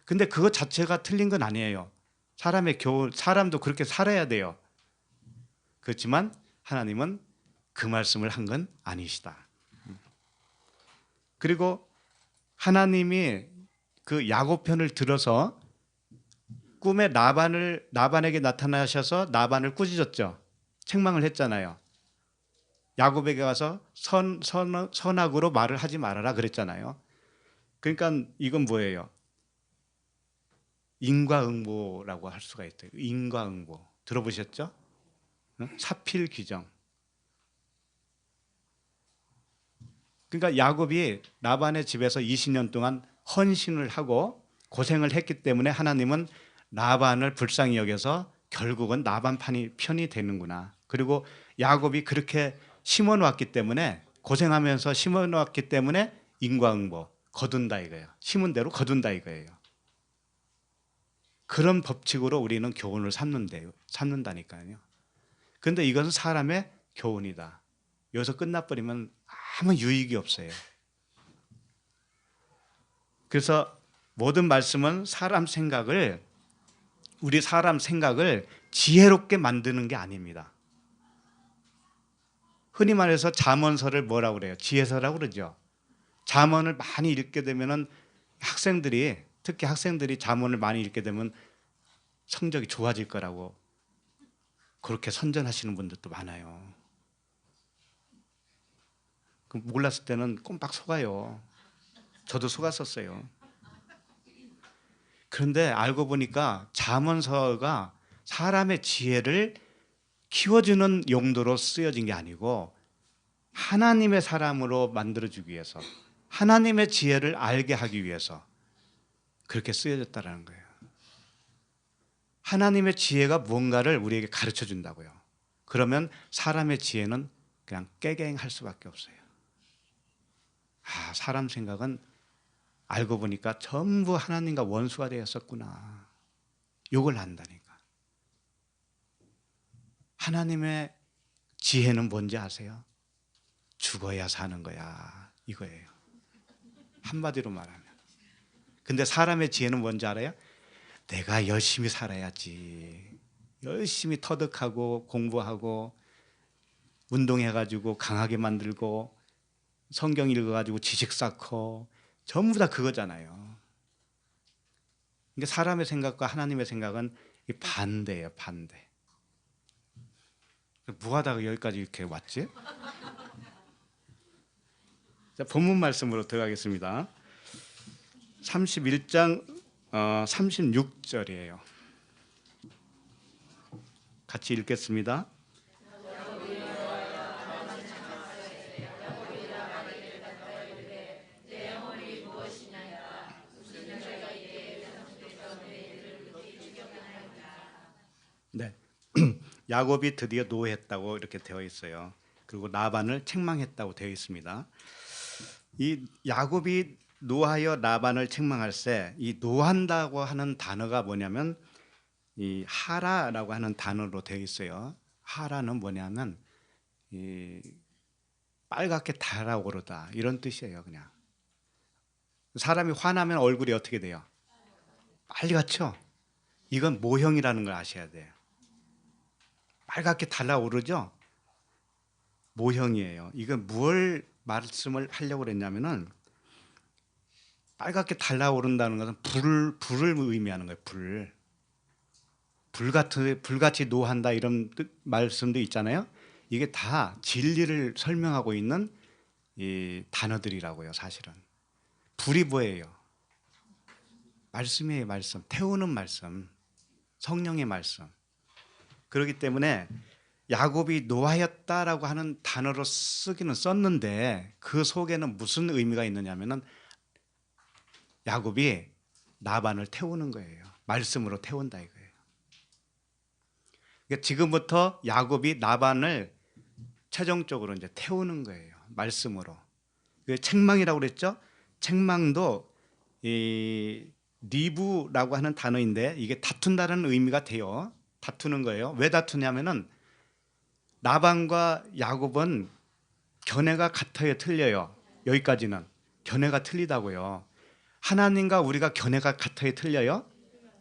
근데 그것 자체가 틀린 건 아니에요. 사람의 교훈, 사람도 그렇게 살아야 돼요. 그렇지만 하나님은 그 말씀을 한 건 아니시다. 그리고 하나님이 그 야곱 편을 들어서 꿈에 라반에게 나타나셔서 라반을 꾸짖었죠. 책망을 했잖아요. 야곱에게 가서 선악으로 말을 하지 말아라 그랬잖아요. 그러니까 이건 뭐예요? 인과응보라고 할 수가 있대요. 인과응보 들어보셨죠? 사필귀정. 그러니까 야곱이 라반의 집에서 20년 동안 헌신을 하고 고생을 했기 때문에 하나님은 라반을 불쌍히 여겨서 결국은 라반 편이 되는구나. 그리고 야곱이 그렇게 심어놓았기 때문에 고생하면서 심어놓았기 때문에 인과응보 거둔다 이거예요. 심은 대로 거둔다 이거예요. 그런 법칙으로 우리는 교훈을 삼는다니까요. 그런데 이것은 사람의 교훈이다. 여기서 끝나버리면 아무 유익이 없어요. 그래서 모든 말씀은 우리 사람 생각을 지혜롭게 만드는 게 아닙니다. 흔히 말해서 잠언서를 뭐라고 그래요? 지혜서라고 그러죠. 잠언을 많이 읽게 되면은 특히 학생들이 잠언을 많이 읽게 되면 성적이 좋아질 거라고 그렇게 선전하시는 분들도 많아요. 몰랐을 때는 꼼빡 속아요. 저도 속았었어요. 그런데 알고 보니까 잠언서가 사람의 지혜를 키워주는 용도로 쓰여진 게 아니고 하나님의 사람으로 만들어주기 위해서, 하나님의 지혜를 알게 하기 위해서 그렇게 쓰여졌다는 거예요. 하나님의 지혜가 무언가를 우리에게 가르쳐 준다고요. 그러면 사람의 지혜는 그냥 깨갱할 수밖에 없어요. 사람 생각은 알고 보니까 전부 하나님과 원수가 되었었구나. 욕을 한다니까. 하나님의 지혜는 뭔지 아세요? 죽어야 사는 거야. 이거예요. 한마디로 말하면. 근데 사람의 지혜는 뭔지 알아요? 내가 열심히 살아야지. 열심히 터득하고 공부하고 운동해가지고 강하게 만들고 성경 읽어가지고 지식 쌓고 전부 다 그거잖아요. 그러니까 사람의 생각과 하나님의 생각은 반대예요. 반대. 뭐 하다가 여기까지 이렇게 왔지? 자, 본문 말씀으로 들어가겠습니다. 31장 36절이에요. 같이 읽겠습니다. 네. 야곱이 드디어 노했다고 이렇게 되어 있어요. 그리고 라반을 책망했다고 되어 있습니다. 이 야곱이 노하여 라반을 책망할 때 이 노한다고 하는 단어가 뭐냐면 이 하라라고 하는 단어로 되어 있어요. 하라는 뭐냐면 이 빨갛게 달아오르다 이런 뜻이에요. 그냥 사람이 화나면 얼굴이 어떻게 돼요? 빨갛죠? 이건 모형이라는 걸 아셔야 돼요. 빨갛게 달아오르죠? 모형이에요. 이건 뭘 말씀을 하려고 그랬냐면은 빨갛게 달아오른다는 것은 불을 의미하는 거예요. 불. 불같이 노한다 이런 말씀도 있잖아요. 이게 다 진리를 설명하고 있는 이 단어들이라고요. 사실은 불이 뭐예요? 말씀이에요. 말씀. 태우는 말씀. 성령의 말씀. 그렇기 때문에 야곱이 노하였다라고 하는 단어로 쓰기는 썼는데 그 속에는 무슨 의미가 있느냐면은 야곱이 라반을 태우는 거예요. 말씀으로 태운다 이거예요. 그러니까 지금부터 야곱이 라반을 최종적으로 이제 태우는 거예요. 말씀으로. 책망이라고 그랬죠? 책망도 이 리브라고 하는 단어인데 이게 다툰다는 의미가 돼요. 다투는 거예요. 왜 다투냐면은 라반과 야곱은 견해가 같아요, 틀려요? 여기까지는 견해가 틀리다고요. 하나님과 우리가 견해가 같아요, 틀려요?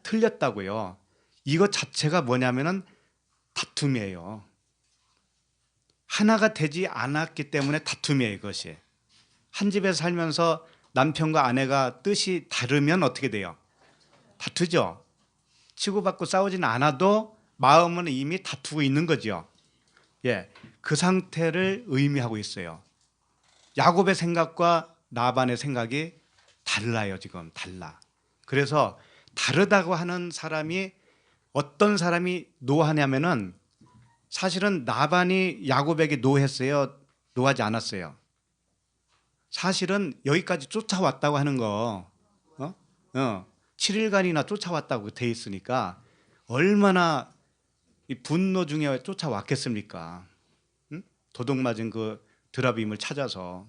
틀렸다고요. 이것 자체가 뭐냐면은 다툼이에요. 하나가 되지 않았기 때문에 다툼이에요. 이것이 한 집에 살면서 남편과 아내가 뜻이 다르면 어떻게 돼요? 다투죠. 치고받고 싸우지는 않아도 마음은 이미 다투고 있는 거죠. 예, 그 상태를 의미하고 있어요. 야곱의 생각과 라반의 생각이 달라요. 지금 달라. 그래서 다르다고 하는 사람이 어떤 사람이 노하냐면은 사실은 라반이 야곱에게 노했어요? 노하지 않았어요? 사실은 여기까지 쫓아왔다고 하는 거 7일간이나 쫓아왔다고 돼 있으니까 얼마나 이 분노 중에 쫓아왔겠습니까? 응? 도둑 맞은 그 드라빔을 찾아서.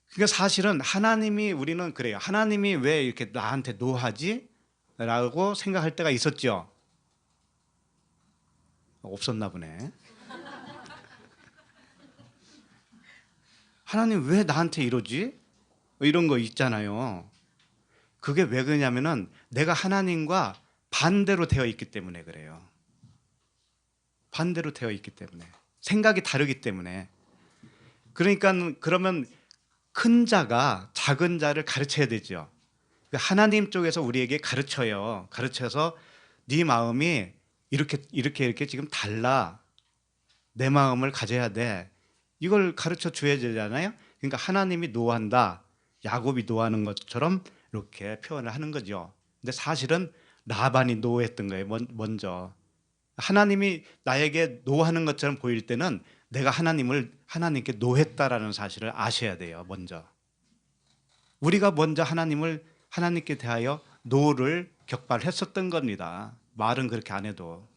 그러니까 사실은 하나님이 우리는 그래요. 하나님이 왜 이렇게 나한테 노하지? 라고 생각할 때가 있었죠. 없었나 보네. 하나님 왜 나한테 이러지? 이런 거 있잖아요. 그게 왜 그러냐면은 내가 하나님과 반대로 되어 있기 때문에 그래요. 반대로 되어 있기 때문에. 생각이 다르기 때문에. 그러니까 그러면 큰 자가 작은 자를 가르쳐야 되죠. 하나님 쪽에서 우리에게 가르쳐요. 가르쳐서 네 마음이 이렇게 지금 달라. 내 마음을 가져야 돼. 이걸 가르쳐 줘야 되잖아요. 그러니까 하나님이 노한다. 야곱이 노하는 것처럼 이렇게 표현을 하는 거죠. 근데 사실은 라반이 노했던 거예요. 먼저. 하나님이 나에게 노하는 것처럼 보일 때는 내가 하나님께 노했다라는 사실을 아셔야 돼요. 먼저. 우리가 먼저 하나님께 대하여 노를 격발했었던 겁니다. 말은 그렇게 안 해도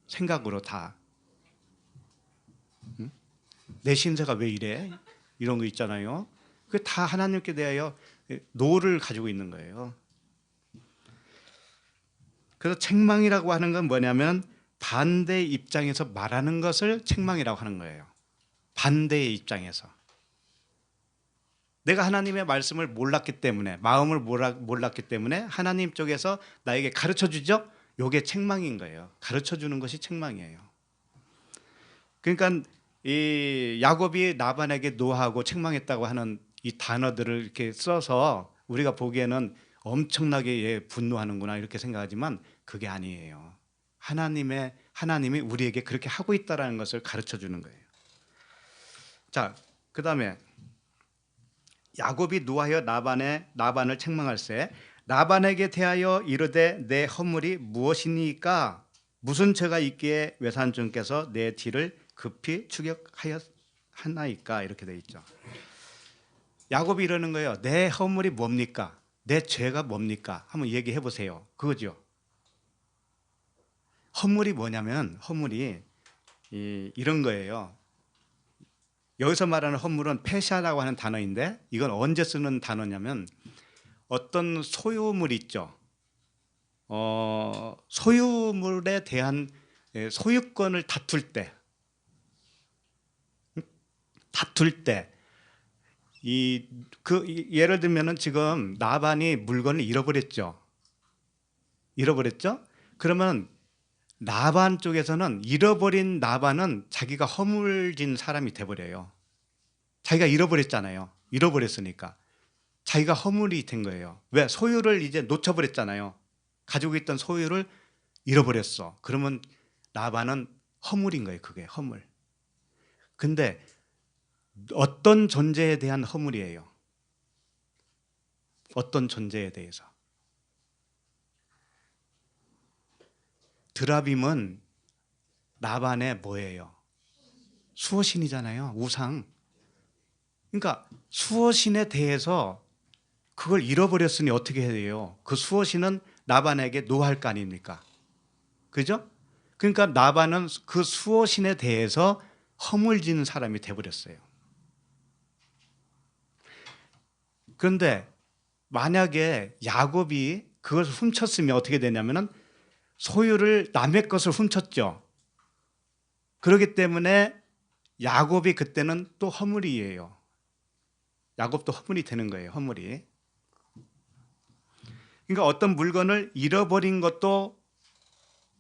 생각으로 다. 응? 내 신세가 왜 이래? 이런 거 있잖아요. 그게 다 하나님께 대하여 노를 가지고 있는 거예요. 그래서 책망이라고 하는 건 뭐냐면 반대의 입장에서 말하는 것을 책망이라고 하는 거예요. 반대의 입장에서. 내가 하나님의 말씀을 몰랐기 때문에, 마음을 몰랐기 때문에 하나님 쪽에서 나에게 가르쳐 주죠. 이게 책망인 거예요. 가르쳐 주는 것이 책망이에요. 그러니까 이 야곱이 라반에게 노하고 책망했다고 하는 이 단어들을 이렇게 써서 우리가 보기에는 엄청나게 분노하는구나 이렇게 생각하지만 그게 아니에요. 하나님이 우리에게 그렇게 하고 있다라는 것을 가르쳐 주는 거예요. 자, 그다음에 야곱이 노하여 라반을 책망할세 라반에게 대하여 이르되 내 허물이 무엇이니까 무슨 죄가 있기에 외산중께서 내 뒤를 급히 추격하였나이까 이렇게 돼 있죠. 야곱이 이러는 거예요. 내 허물이 뭡니까? 내 죄가 뭡니까? 한번 얘기해 보세요. 그거죠. 허물이 뭐냐면 허물이 이런 거예요. 여기서 말하는 허물은 폐샤라고 하는 단어인데 이건 언제 쓰는 단어냐면 어떤 소유물 있죠. 소유물에 대한 소유권을 다툴 때 예를 들면은 지금 라반이 물건을 잃어버렸죠. 그러면 라반 쪽에서는 잃어버린 라반은 자기가 허물진 사람이 돼버려요. 자기가 잃어버렸잖아요. 잃어버렸으니까 자기가 허물이 된 거예요. 왜? 소유를 이제 놓쳐버렸잖아요. 가지고 있던 소유를 잃어버렸어. 그러면 라반은 허물인 거예요. 그게 허물. 근데 어떤 존재에 대한 허물이에요? 어떤 존재에 대해서? 드라빔은 라반의 뭐예요? 수호신이잖아요. 우상. 그러니까 수호신에 대해서 그걸 잃어버렸으니 어떻게 해야 돼요? 그 수호신은 라반에게 노할 거 아닙니까? 그죠? 그러니까 라반은 그 수호신에 대해서 허물지는 사람이 돼버렸어요. 그런데 만약에 야곱이 그것을 훔쳤으면 어떻게 되냐면은 소유를 남의 것을 훔쳤죠. 그렇기 때문에 야곱이 그때는 또 허물이에요. 야곱도 허물이 되는 거예요. 허물이. 그러니까 어떤 물건을 잃어버린 것도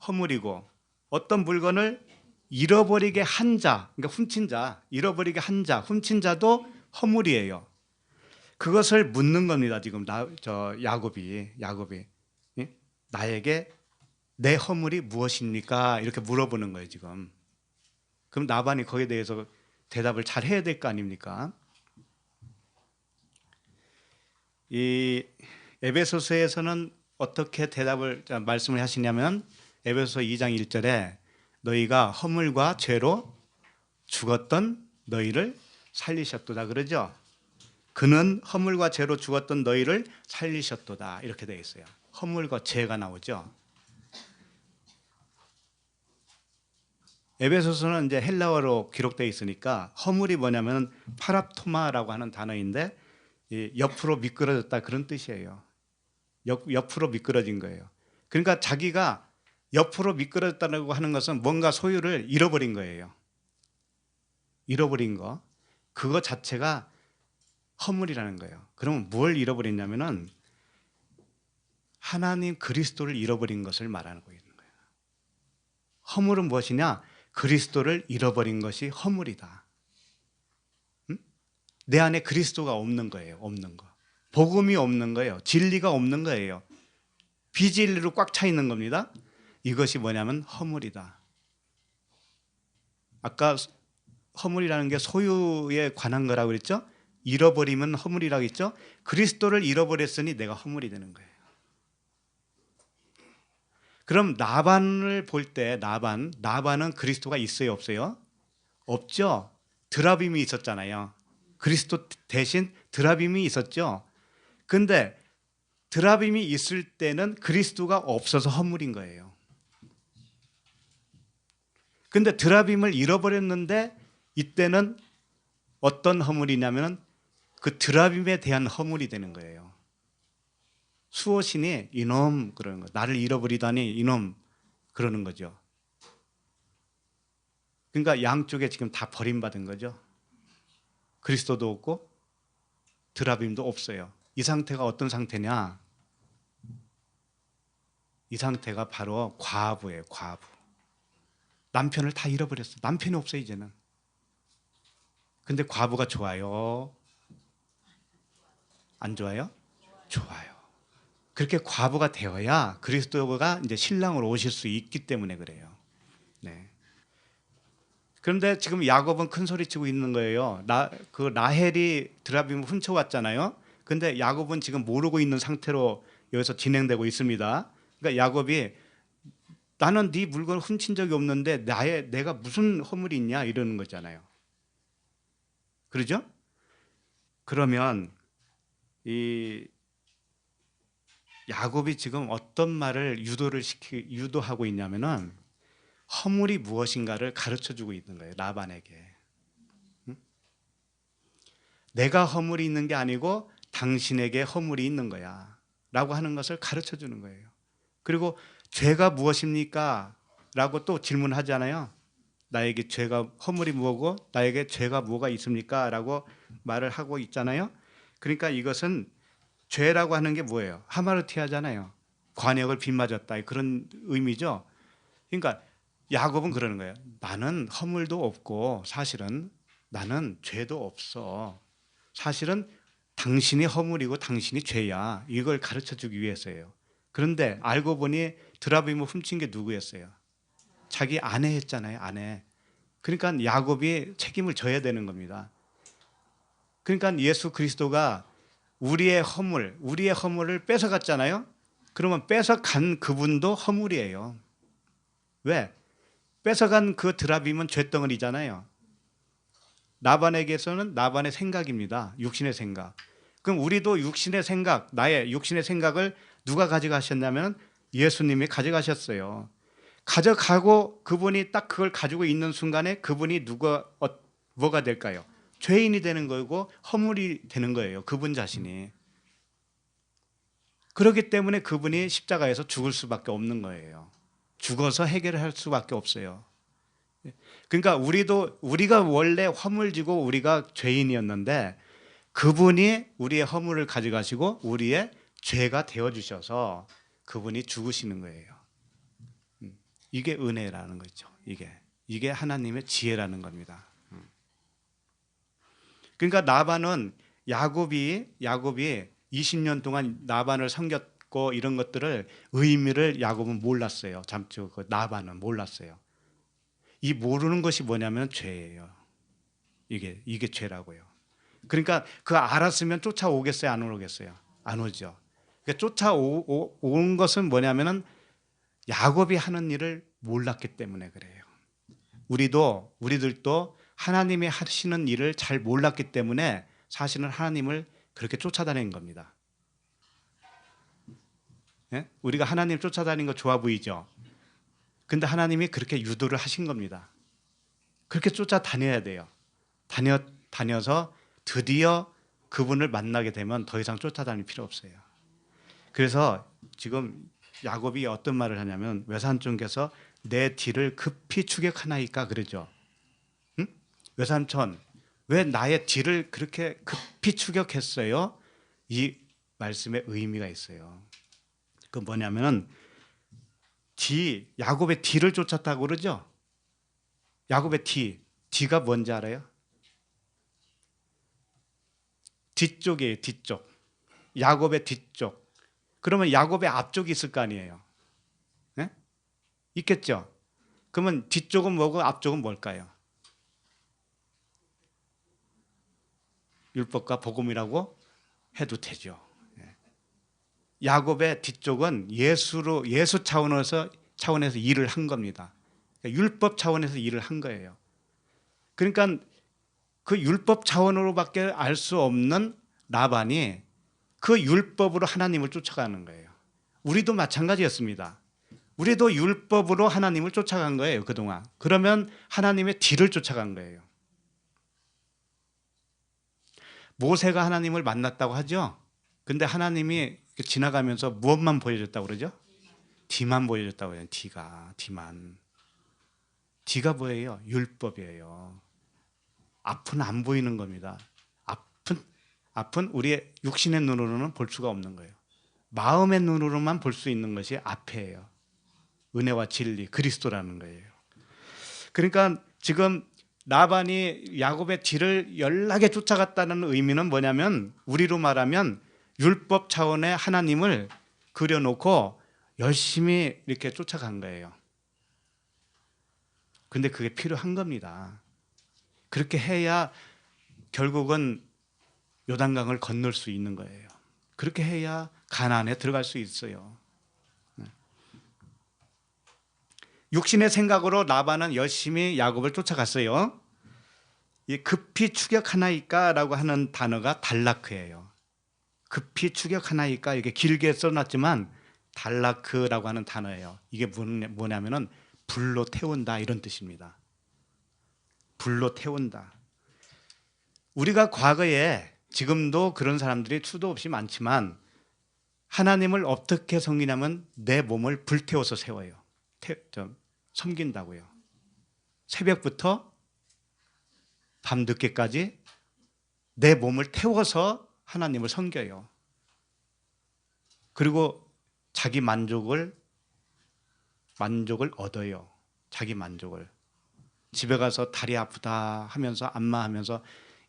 허물이고 어떤 물건을 잃어버리게 한 자, 그러니까 훔친 자, 잃어버리게 한 자, 훔친 자도 허물이에요. 그것을 묻는 겁니다. 지금 야곱이 예? 나에게 내 허물이 무엇입니까? 이렇게 물어보는 거예요. 지금. 그럼 라반이 거기에 대해서 대답을 잘 해야 될 거 아닙니까? 이 에베소서에서는 어떻게 말씀을 하시냐면 에베소서 2장 1절에 너희가 허물과 죄로 죽었던 너희를 살리셨도다 그러죠. 그는 허물과 죄로 죽었던 너희를 살리셨도다 이렇게 되어 있어요. 허물과 죄가 나오죠. 에베소서는 이제 헬라어로 기록되어 있으니까 허물이 뭐냐면 파랍토마라고 하는 단어인데 옆으로 미끄러졌다 그런 뜻이에요. 옆으로 미끄러진 거예요. 그러니까 자기가 옆으로 미끄러졌다고 하는 것은 뭔가 소유를 잃어버린 거예요. 잃어버린 거. 그거 자체가 허물이라는 거예요. 그러면 뭘 잃어버렸냐면은 하나님 그리스도를 잃어버린 것을 말하고 있는 거예요. 허물은 무엇이냐? 그리스도를 잃어버린 것이 허물이다. 응? 내 안에 그리스도가 없는 거예요. 없는 거. 복음이 없는 거예요. 진리가 없는 거예요. 비진리로 꽉 차 있는 겁니다. 이것이 뭐냐면 허물이다. 아까 허물이라는 게 소유에 관한 거라고 그랬죠? 잃어버리면 허물이라고 했죠? 그리스도를 잃어버렸으니 내가 허물이 되는 거예요. 그럼 나반을 볼 때 나반은 그리스도가 있어요, 없어요? 없죠. 드라빔이 있었잖아요. 그리스도 대신 드라빔이 있었죠. 근데 드라빔이 있을 때는 그리스도가 없어서 허물인 거예요. 근데 드라빔을 잃어버렸는데 이때는 어떤 허물이냐면 그 드라빔에 대한 허물이 되는 거예요. 수호신이 이놈 그러는 거. 나를 잃어버리다니 이놈 그러는 거죠. 그러니까 양쪽에 지금 다 버림받은 거죠. 그리스도도 없고 드라빔도 없어요. 이 상태가 어떤 상태냐? 이 상태가 바로 과부예요. 과부. 남편을 다 잃어버렸어. 남편이 없어 이제는. 근데 과부가 좋아요? 안 좋아요? 좋아요. 그렇게 과부가 되어야 그리스도가 이제 신랑으로 오실 수 있기 때문에 그래요. 네. 그런데 지금 야곱은 큰 소리 치고 있는 거예요. 라헬이 드라빔을 훔쳐왔잖아요. 근데 야곱은 지금 모르고 있는 상태로 여기서 진행되고 있습니다. 그러니까 야곱이 나는 네 물건을 훔친 적이 없는데 내가 무슨 허물이 있냐 이러는 거잖아요. 그러죠? 그러면 이 야곱이 지금 어떤 말을 유도하고 있냐면은 허물이 무엇인가를 가르쳐주고 있는 거예요. 라반에게. 응? 내가 허물이 있는 게 아니고 당신에게 허물이 있는 거야 라고 하는 것을 가르쳐주는 거예요. 그리고 죄가 무엇입니까? 라고 또 질문하잖아요. 나에게 허물이 뭐고 나에게 죄가 뭐가 있습니까? 라고 말을 하고 있잖아요. 그러니까 이것은 죄라고 하는 게 뭐예요? 하마르티아잖아요. 관역을 빗맞았다 그런 의미죠. 그러니까 야곱은 그러는 거예요. 나는 허물도 없고 사실은 나는 죄도 없어. 사실은 당신이 허물이고 당신이 죄야. 이걸 가르쳐주기 위해서예요. 그런데 알고 보니 드라빔을 훔친 게 누구였어요? 자기 아내였잖아요, 아내. 그러니까 야곱이 책임을 져야 되는 겁니다. 그러니까 예수 그리스도가 우리의 허물을 뺏어갔잖아요. 그러면 뺏어간 그분도 허물이에요. 왜? 뺏어간 그 드라빔은 쇳덩어리잖아요. 나반에게서는 나반의 생각입니다. 육신의 생각. 그럼 우리도 육신의 생각, 나의 육신의 생각을 누가 가져가셨냐면 예수님이 가져가셨어요. 가져가고 그분이 딱 그걸 가지고 있는 순간에 그분이 뭐가 될까요? 죄인이 되는 거고 허물이 되는 거예요. 그분 자신이. 그렇기 때문에 그분이 십자가에서 죽을 수밖에 없는 거예요. 죽어서 해결할 수밖에 없어요. 그러니까 우리가 원래 허물지고 우리가 죄인이었는데 그분이 우리의 허물을 가져가시고 우리의 죄가 되어주셔서 그분이 죽으시는 거예요. 이게 은혜라는 거죠. 이게 하나님의 지혜라는 겁니다. 그러니까 나반은 야곱이 20년 동안 나반을 섬겼고 이런 것들을 의미를 야곱은 몰랐어요. 나반은 몰랐어요. 이 모르는 것이 뭐냐면 죄예요. 이게 죄라고요. 그러니까 그 알았으면 쫓아오겠어요? 안 오겠어요? 안 오죠. 그러니까 쫓아온 것은 뭐냐면은 야곱이 하는 일을 몰랐기 때문에 그래요. 우리들도 하나님이 하시는 일을 잘 몰랐기 때문에 사실은 하나님을 그렇게 쫓아다니는 겁니다. 예? 우리가 하나님 쫓아다니는 거 좋아 보이죠? 근데 하나님이 그렇게 유도를 하신 겁니다. 그렇게 쫓아다녀야 돼요. 다녀서 드디어 그분을 만나게 되면 더 이상 쫓아다닐 필요 없어요. 그래서 지금 야곱이 어떤 말을 하냐면 외삼촌께서 내 뒤를 급히 추격하나이까 그러죠. 응? 외삼촌 왜 나의 뒤를 그렇게 급히 추격했어요? 이 말씀에 의미가 있어요. 그 뭐냐면은 야곱의 뒤를 쫓았다고 그러죠. 야곱의 뒤가 뭔지 알아요? 뒤쪽이에요. 뒤쪽. 야곱의 뒤쪽. 그러면 야곱의 앞쪽이 있을 거 아니에요. 네? 있겠죠. 그러면 뒤쪽은 뭐고 앞쪽은 뭘까요? 율법과 복음이라고 해도 되죠. 야곱의 뒤쪽은 예수 차원에서 일을 한 겁니다. 율법 차원에서 일을 한 거예요. 그러니까 그 율법 차원으로밖에 알 수 없는 라반이 그 율법으로 하나님을 쫓아가는 거예요. 우리도 마찬가지였습니다. 우리도 율법으로 하나님을 쫓아간 거예요, 그동안. 그러면 하나님의 뒤를 쫓아간 거예요. 모세가 하나님을 만났다고 하죠. 근데 하나님이 지나가면서 무엇만 보여줬다고 그러죠? 뒤만 보여줬다고 해요. 뒤만. 뒤가 뭐예요? 율법이에요. 앞은 안 보이는 겁니다. 앞은 우리의 육신의 눈으로는 볼 수가 없는 거예요. 마음의 눈으로만 볼 수 있는 것이 앞이에요. 은혜와 진리, 그리스도라는 거예요. 그러니까 지금 라반이 야곱의 뒤를 연락에 쫓아갔다는 의미는 뭐냐면 우리로 말하면 율법 차원의 하나님을 그려놓고 열심히 이렇게 쫓아간 거예요. 근데 그게 필요한 겁니다. 그렇게 해야 결국은 요단강을 건널 수 있는 거예요. 그렇게 해야 가나안에 들어갈 수 있어요. 육신의 생각으로 라반은 열심히 야곱을 쫓아갔어요. 이 급히 추격하나이까라고 하는 단어가 달라크예요. 급히 추격하나이까 이게 길게 써놨지만 달라크라고 하는 단어예요. 이게 뭐냐면은 불로 태운다 이런 뜻입니다. 불로 태운다. 우리가 과거에 지금도 그런 사람들이 수도 없이 많지만 하나님을 어떻게 섬기냐면 내 몸을 불태워서 세워요. 섬긴다고요. 새벽부터 밤늦게까지 내 몸을 태워서 하나님을 섬겨요. 그리고 자기 만족을 얻어요. 자기 만족을. 집에 가서 다리 아프다 하면서 안마하면서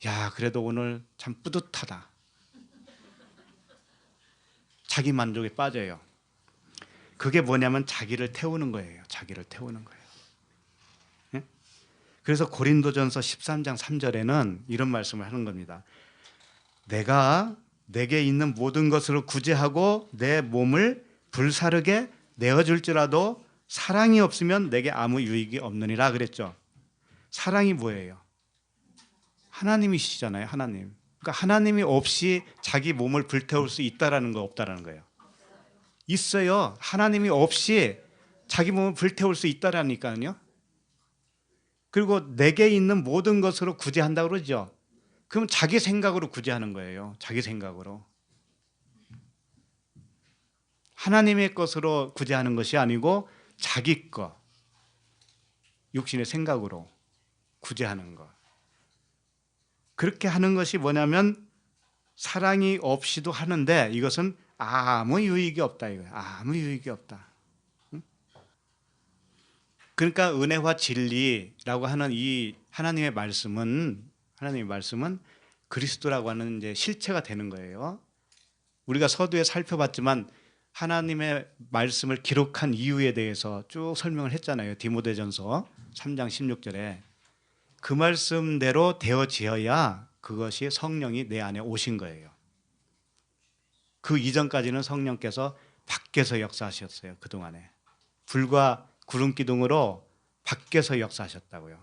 야 그래도 오늘 참 뿌듯하다. 자기 만족에 빠져요. 그게 뭐냐면 자기를 태우는 거예요. 자기를 태우는 거예요. 예? 그래서 고린도전서 13장 3절에는 이런 말씀을 하는 겁니다. 내가 내게 있는 모든 것으로 구제하고 내 몸을 불사르게 내어줄지라도 사랑이 없으면 내게 아무 유익이 없느니라 그랬죠. 사랑이 뭐예요? 하나님이시잖아요. 하나님. 그러니까 하나님이 없이 자기 몸을 불태울 수 있다라는 거 없다라는 거예요. 있어요. 하나님이 없이 자기 몸을 불태울 수 있다라니까요. 그리고 내게 있는 모든 것으로 구제한다고 그러죠. 그럼 자기 생각으로 구제하는 거예요. 자기 생각으로. 하나님의 것으로 구제하는 것이 아니고 자기 것, 육신의 생각으로 구제하는 것. 그렇게 하는 것이 뭐냐면 사랑이 없이도 하는데 이것은 아무 유익이 없다 이거예요. 아무 유익이 없다. 그러니까 은혜와 진리라고 하는 이 하나님의 말씀은 그리스도라고 하는 이제 실체가 되는 거예요. 우리가 서두에 살펴봤지만 하나님의 말씀을 기록한 이유에 대해서 쭉 설명을 했잖아요. 디모데전서 3장 16절에 그 말씀대로 되어지어야 그것이 성령이 내 안에 오신 거예요. 그 이전까지는 성령께서 밖에서 역사하셨어요. 그동안에 불과 구름 기둥으로 밖에서 역사하셨다고요.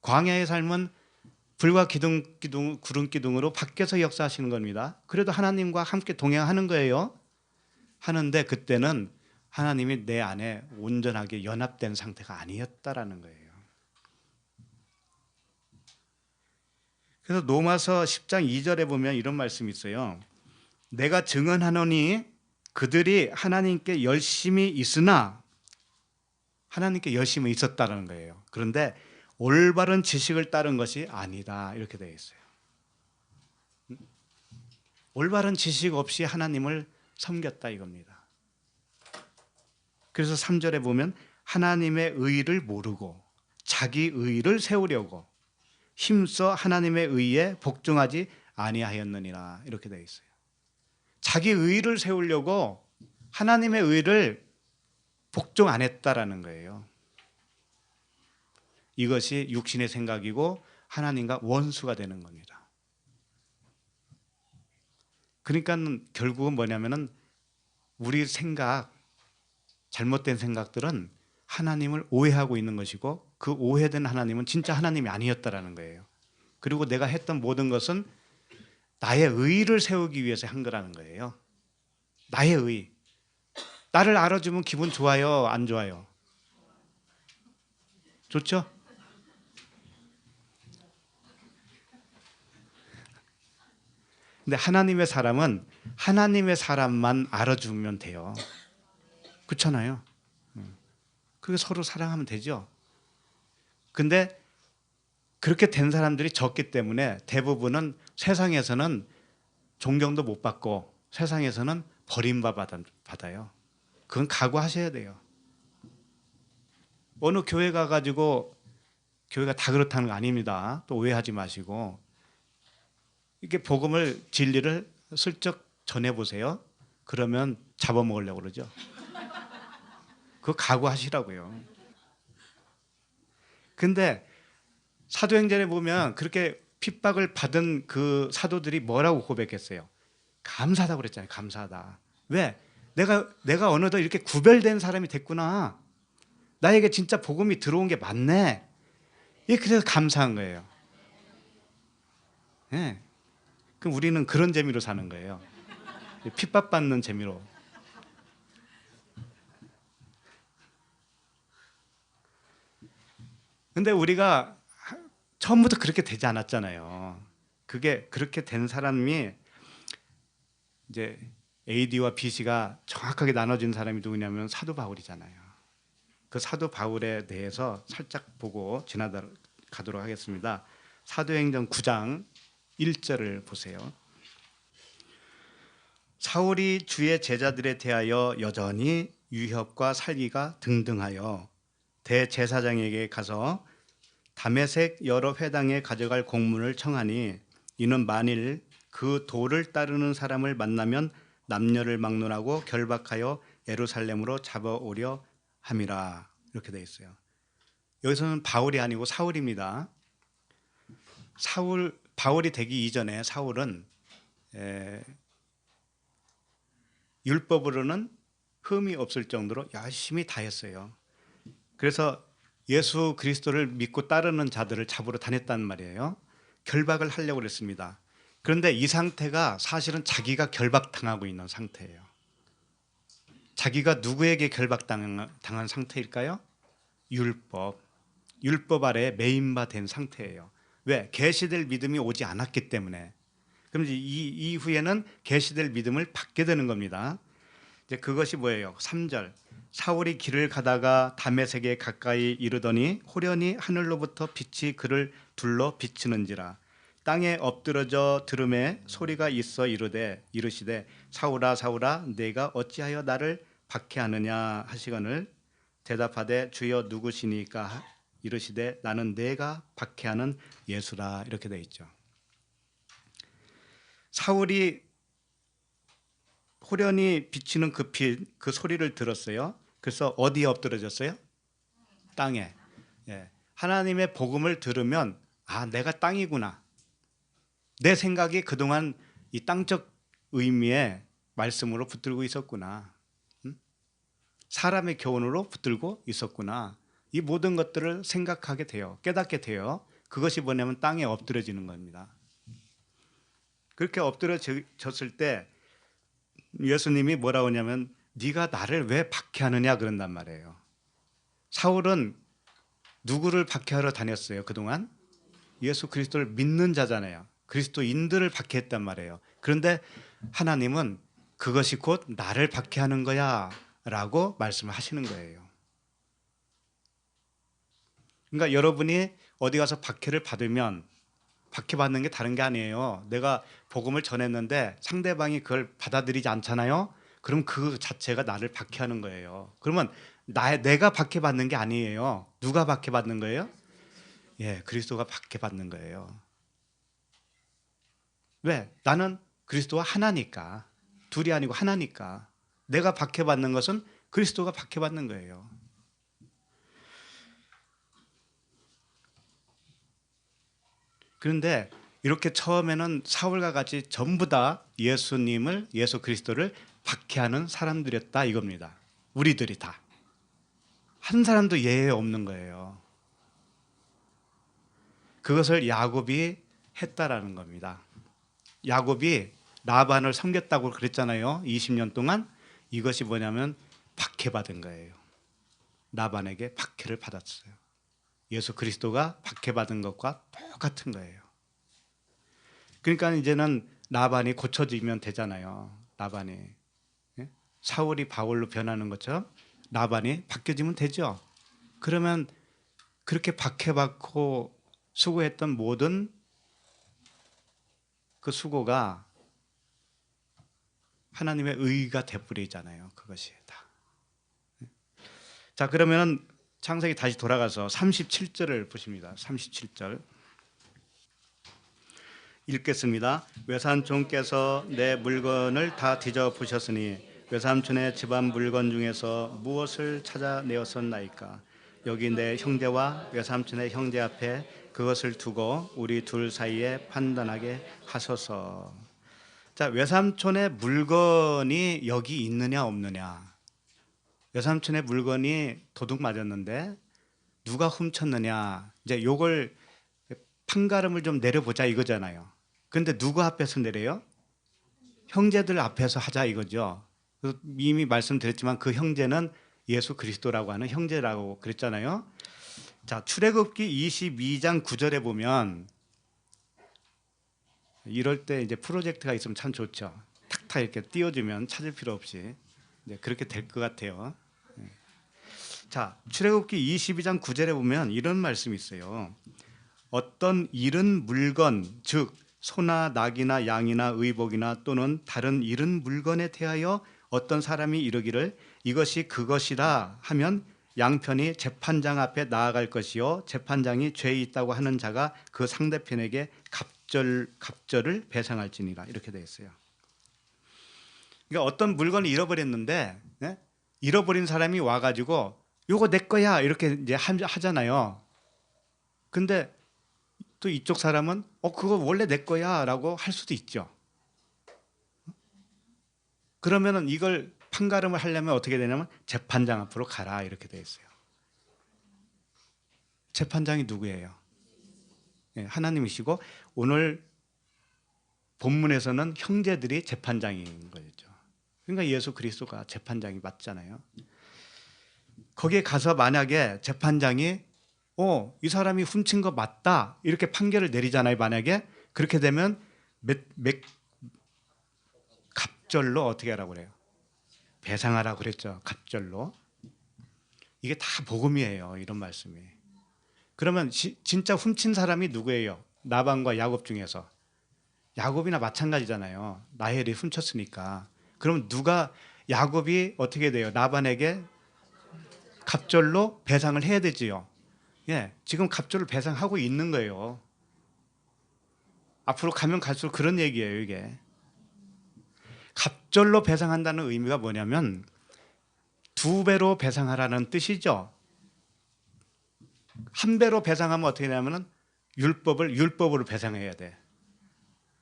광야의 삶은 불과 구름 기둥으로 밖에서 역사하시는 겁니다. 그래도 하나님과 함께 동행하는 거예요. 하는데 그때는 하나님이 내 안에 온전하게 연합된 상태가 아니었다라는 거예요. 그래서 로마서 10장 2절에 보면 이런 말씀이 있어요. 내가 증언하노니 그들이 하나님께 열심히 있으나 하나님께 열심히 있었다는 거예요. 그런데 올바른 지식을 따른 것이 아니다 이렇게 되어 있어요. 올바른 지식 없이 하나님을 섬겼다 이겁니다. 그래서 3절에 보면 하나님의 의를 모르고 자기 의를 세우려고 힘써 하나님의 의에 복종하지 아니하였느니라 이렇게 되어 있어요. 자기 의를 세우려고 하나님의 의를 복종 안 했다라는 거예요. 이것이 육신의 생각이고 하나님과 원수가 되는 겁니다. 그러니까 결국은 뭐냐면은 우리 생각, 잘못된 생각들은 하나님을 오해하고 있는 것이고 그 오해된 하나님은 진짜 하나님이 아니었다라는 거예요. 그리고 내가 했던 모든 것은 나의 의를 세우기 위해서 한 거라는 거예요. 나의 의. 나를 알아주면 기분 좋아요? 안 좋아요? 좋죠? 근데 하나님의 사람은 하나님의 사람만 알아주면 돼요. 그렇잖아요. 그게 서로 사랑하면 되죠. 근데 그렇게 된 사람들이 적기 때문에 대부분은 세상에서는 존경도 못 받고 세상에서는 버림받아요. 그건 각오하셔야 돼요. 어느 교회 가가지고 교회가 다 그렇다는 거 아닙니다. 또 오해하지 마시고 이렇게 복음을 진리를 슬쩍 전해보세요. 그러면 잡아먹으려고 그러죠. 그거 각오하시라고요. 근데 사도행전에 보면 그렇게 핍박을 받은 그 사도들이 뭐라고 고백했어요? 감사하다고 그랬잖아요. 감사하다. 왜? 내가 어느덧 이렇게 구별된 사람이 됐구나. 나에게 진짜 복음이 들어온 게 맞네. 그래서 감사한 거예요. 네. 그럼 우리는 그런 재미로 사는 거예요. 핍박받는 재미로. 근데 우리가 처음부터 그렇게 되지 않았잖아요. 그게 그렇게 된 사람이 이제 AD와 BC가 정확하게 나눠진 사람이 누구냐면 사도 바울이잖아요. 그 사도 바울에 대해서 살짝 보고 지나가도록 하겠습니다. 사도행전 9장 1절을 보세요. 사울이 주의 제자들에 대하여 여전히 유협과 살기가 등등하여 대제사장에게 가서 다메섹 여러 회당에 가져갈 공문을 청하니 이는 만일 그 도를 따르는 사람을 만나면 남녀를 막론하고 결박하여 예루살렘으로 잡아오려 함이라. 이렇게 되어 있어요. 여기서는 바울이 아니고 사울입니다. 바울이 되기 이전에 사울은 율법으로는 흠이 없을 정도로 열심히 다했어요. 그래서 예수 그리스도를 믿고 따르는 자들을 잡으러 다녔단 말이에요. 결박을 하려고 그랬습니다. 그런데 이 상태가 사실은 자기가 결박당하고 있는 상태예요. 자기가 누구에게 결박당한 상태일까요? 율법 아래 매인바 된 상태예요. 왜? 계시될 믿음이 오지 않았기 때문에. 그럼 이 이후에는 계시될 믿음을 받게 되는 겁니다. 이제 그것이 뭐예요? 3절. 사울이 길을 가다가 다메섹에 가까이 이르더니 호련히 하늘로부터 빛이 그를 둘러 비치는지라. 땅에 엎드러져 들음에 소리가 있어 이르시되 사울아 사울아 내가 어찌하여 나를 박해하느냐 하시거늘 대답하되 주여 누구시니까 이르시되 나는 내가 박해하는 예수라. 이렇게 되어 있죠. 사울이 호련히 비치는 그 빛, 그 소리를 들었어요. 그래서 어디에 엎드러졌어요? 땅에. 하나님의 복음을 들으면 내가 땅이구나. 내 생각이 그동안 이 땅적 의미의 말씀으로 붙들고 있었구나. 사람의 교훈으로 붙들고 있었구나. 이 모든 것들을 생각하게 돼요. 깨닫게 돼요. 그것이 뭐냐면 땅에 엎드려지는 겁니다. 그렇게 엎드려졌을 때 예수님이 뭐라고 하냐면 네가 나를 왜 박해하느냐 그런단 말이에요. 사울은 누구를 박해하러 다녔어요 그동안? 예수 그리스도를 믿는 자잖아요. 그리스도인들을 박해했단 말이에요. 그런데 하나님은 그것이 곧 나를 박해하는 거야 라고 말씀을 하시는 거예요. 그러니까 여러분이 어디 가서 박해를 받으면 박해받는 게 다른 게 아니에요. 내가 복음을 전했는데 상대방이 그걸 받아들이지 않잖아요. 그럼 그 자체가 나를 박해하는 거예요. 그러면 내가 박해받는 게 아니에요. 누가 박해받는 거예요? 그리스도가 박해받는 거예요. 왜? 나는 그리스도와 하나니까. 둘이 아니고 하나니까. 내가 박해받는 것은 그리스도가 박해받는 거예요. 그런데 이렇게 처음에는 사울과 같이 전부 다 예수 그리스도를 박해하는 사람들이었다 이겁니다. 우리들이 다. 한 사람도 예외 없는 거예요. 그것을 야곱이 했다라는 겁니다. 야곱이 라반을 섬겼다고 그랬잖아요. 20년 동안. 이것이 뭐냐면 박해받은 거예요. 라반에게 박해를 받았어요. 예수 그리스도가 박해받은 것과 똑같은 거예요. 그러니까 이제는 라반이 고쳐지면 되잖아요. 라반이. 사울이 바울로 변하는 것처럼 라반이 바뀌어지면 되죠. 그러면 그렇게 박해받고 수고했던 모든 그 수고가 하나님의 의가 되버리잖아요. 그것이 다. 자, 그러면 창세기 다시 돌아가서 37절을 보십니다. 37절 읽겠습니다. 외삼촌께서 내 물건을 다 뒤져보셨으니 외삼촌의 집안 물건 중에서 무엇을 찾아내었었나이까. 여기 내 형제와 외삼촌의 형제 앞에 그것을 두고 우리 둘 사이에 판단하게 하소서. 자, 외삼촌의 물건이 여기 있느냐 없느냐. 외삼촌의 물건이 도둑 맞았는데 누가 훔쳤느냐. 이제 요걸 판가름을 좀 내려보자 이거잖아요. 그런데 누구 앞에서 내려요? 형제들 앞에서 하자 이거죠. 이미 말씀드렸지만 그 형제는 예수 그리스도라고 하는 형제라고 그랬잖아요. 자, 출애굽기 22장 9절에 보면 이럴 때 이제 프로젝트가 있으면 참 좋죠. 탁탁 이렇게 띄워주면 찾을 필요 없이 이제 그렇게 될 것 같아요. 자, 출애굽기 22장 9절에 보면 이런 말씀이 있어요. 어떤 잃은 물건, 즉 소나 낙이나 양이나 의복이나 또는 다른 잃은 물건에 대하여 어떤 사람이 이르기를 이것이 그것이라 하면 양편이 재판장 앞에 나아갈 것이요 재판장이 죄 있다고 하는 자가 그 상대편에게 갑절을 배상할지니라. 이렇게 되어 있어요. 그러니까 어떤 물건을 잃어버렸는데 잃어버린 사람이 와가지고 요거 내 거야 이렇게 이제 하잖아요. 근데 또 이쪽 사람은 그거 원래 내 거야라고 할 수도 있죠. 그러면은 이걸 판가름을 하려면 어떻게 되냐면 재판장 앞으로 가라 이렇게 돼 있어요. 재판장이 누구예요? 네, 하나님이시고 오늘 본문에서는 형제들이 재판장인 거죠. 그러니까 예수 그리스도가 재판장이 맞잖아요. 거기에 가서 만약에 재판장이 이 사람이 훔친 거 맞다 이렇게 판결을 내리잖아요. 만약에 그렇게 되면 갑절로 어떻게 하라고 그래요? 배상하라고 그랬죠. 갑절로. 이게 다 복음이에요. 이런 말씀이. 그러면 진짜 훔친 사람이 누구예요? 나반과 야곱 중에서. 야곱이나 마찬가지잖아요. 라헬이 훔쳤으니까. 그럼 누가 야곱이 어떻게 돼요? 나반에게 갑절로 배상을 해야 되지요. 예, 지금 갑절을 배상하고 있는 거예요. 앞으로 가면 갈수록 그런 얘기예요, 이게. 갑절로 배상한다는 의미가 뭐냐면 2배로 배상하라는 뜻이죠. 1배로 배상하면 어떻게 되냐면 율법으로 배상해야 돼.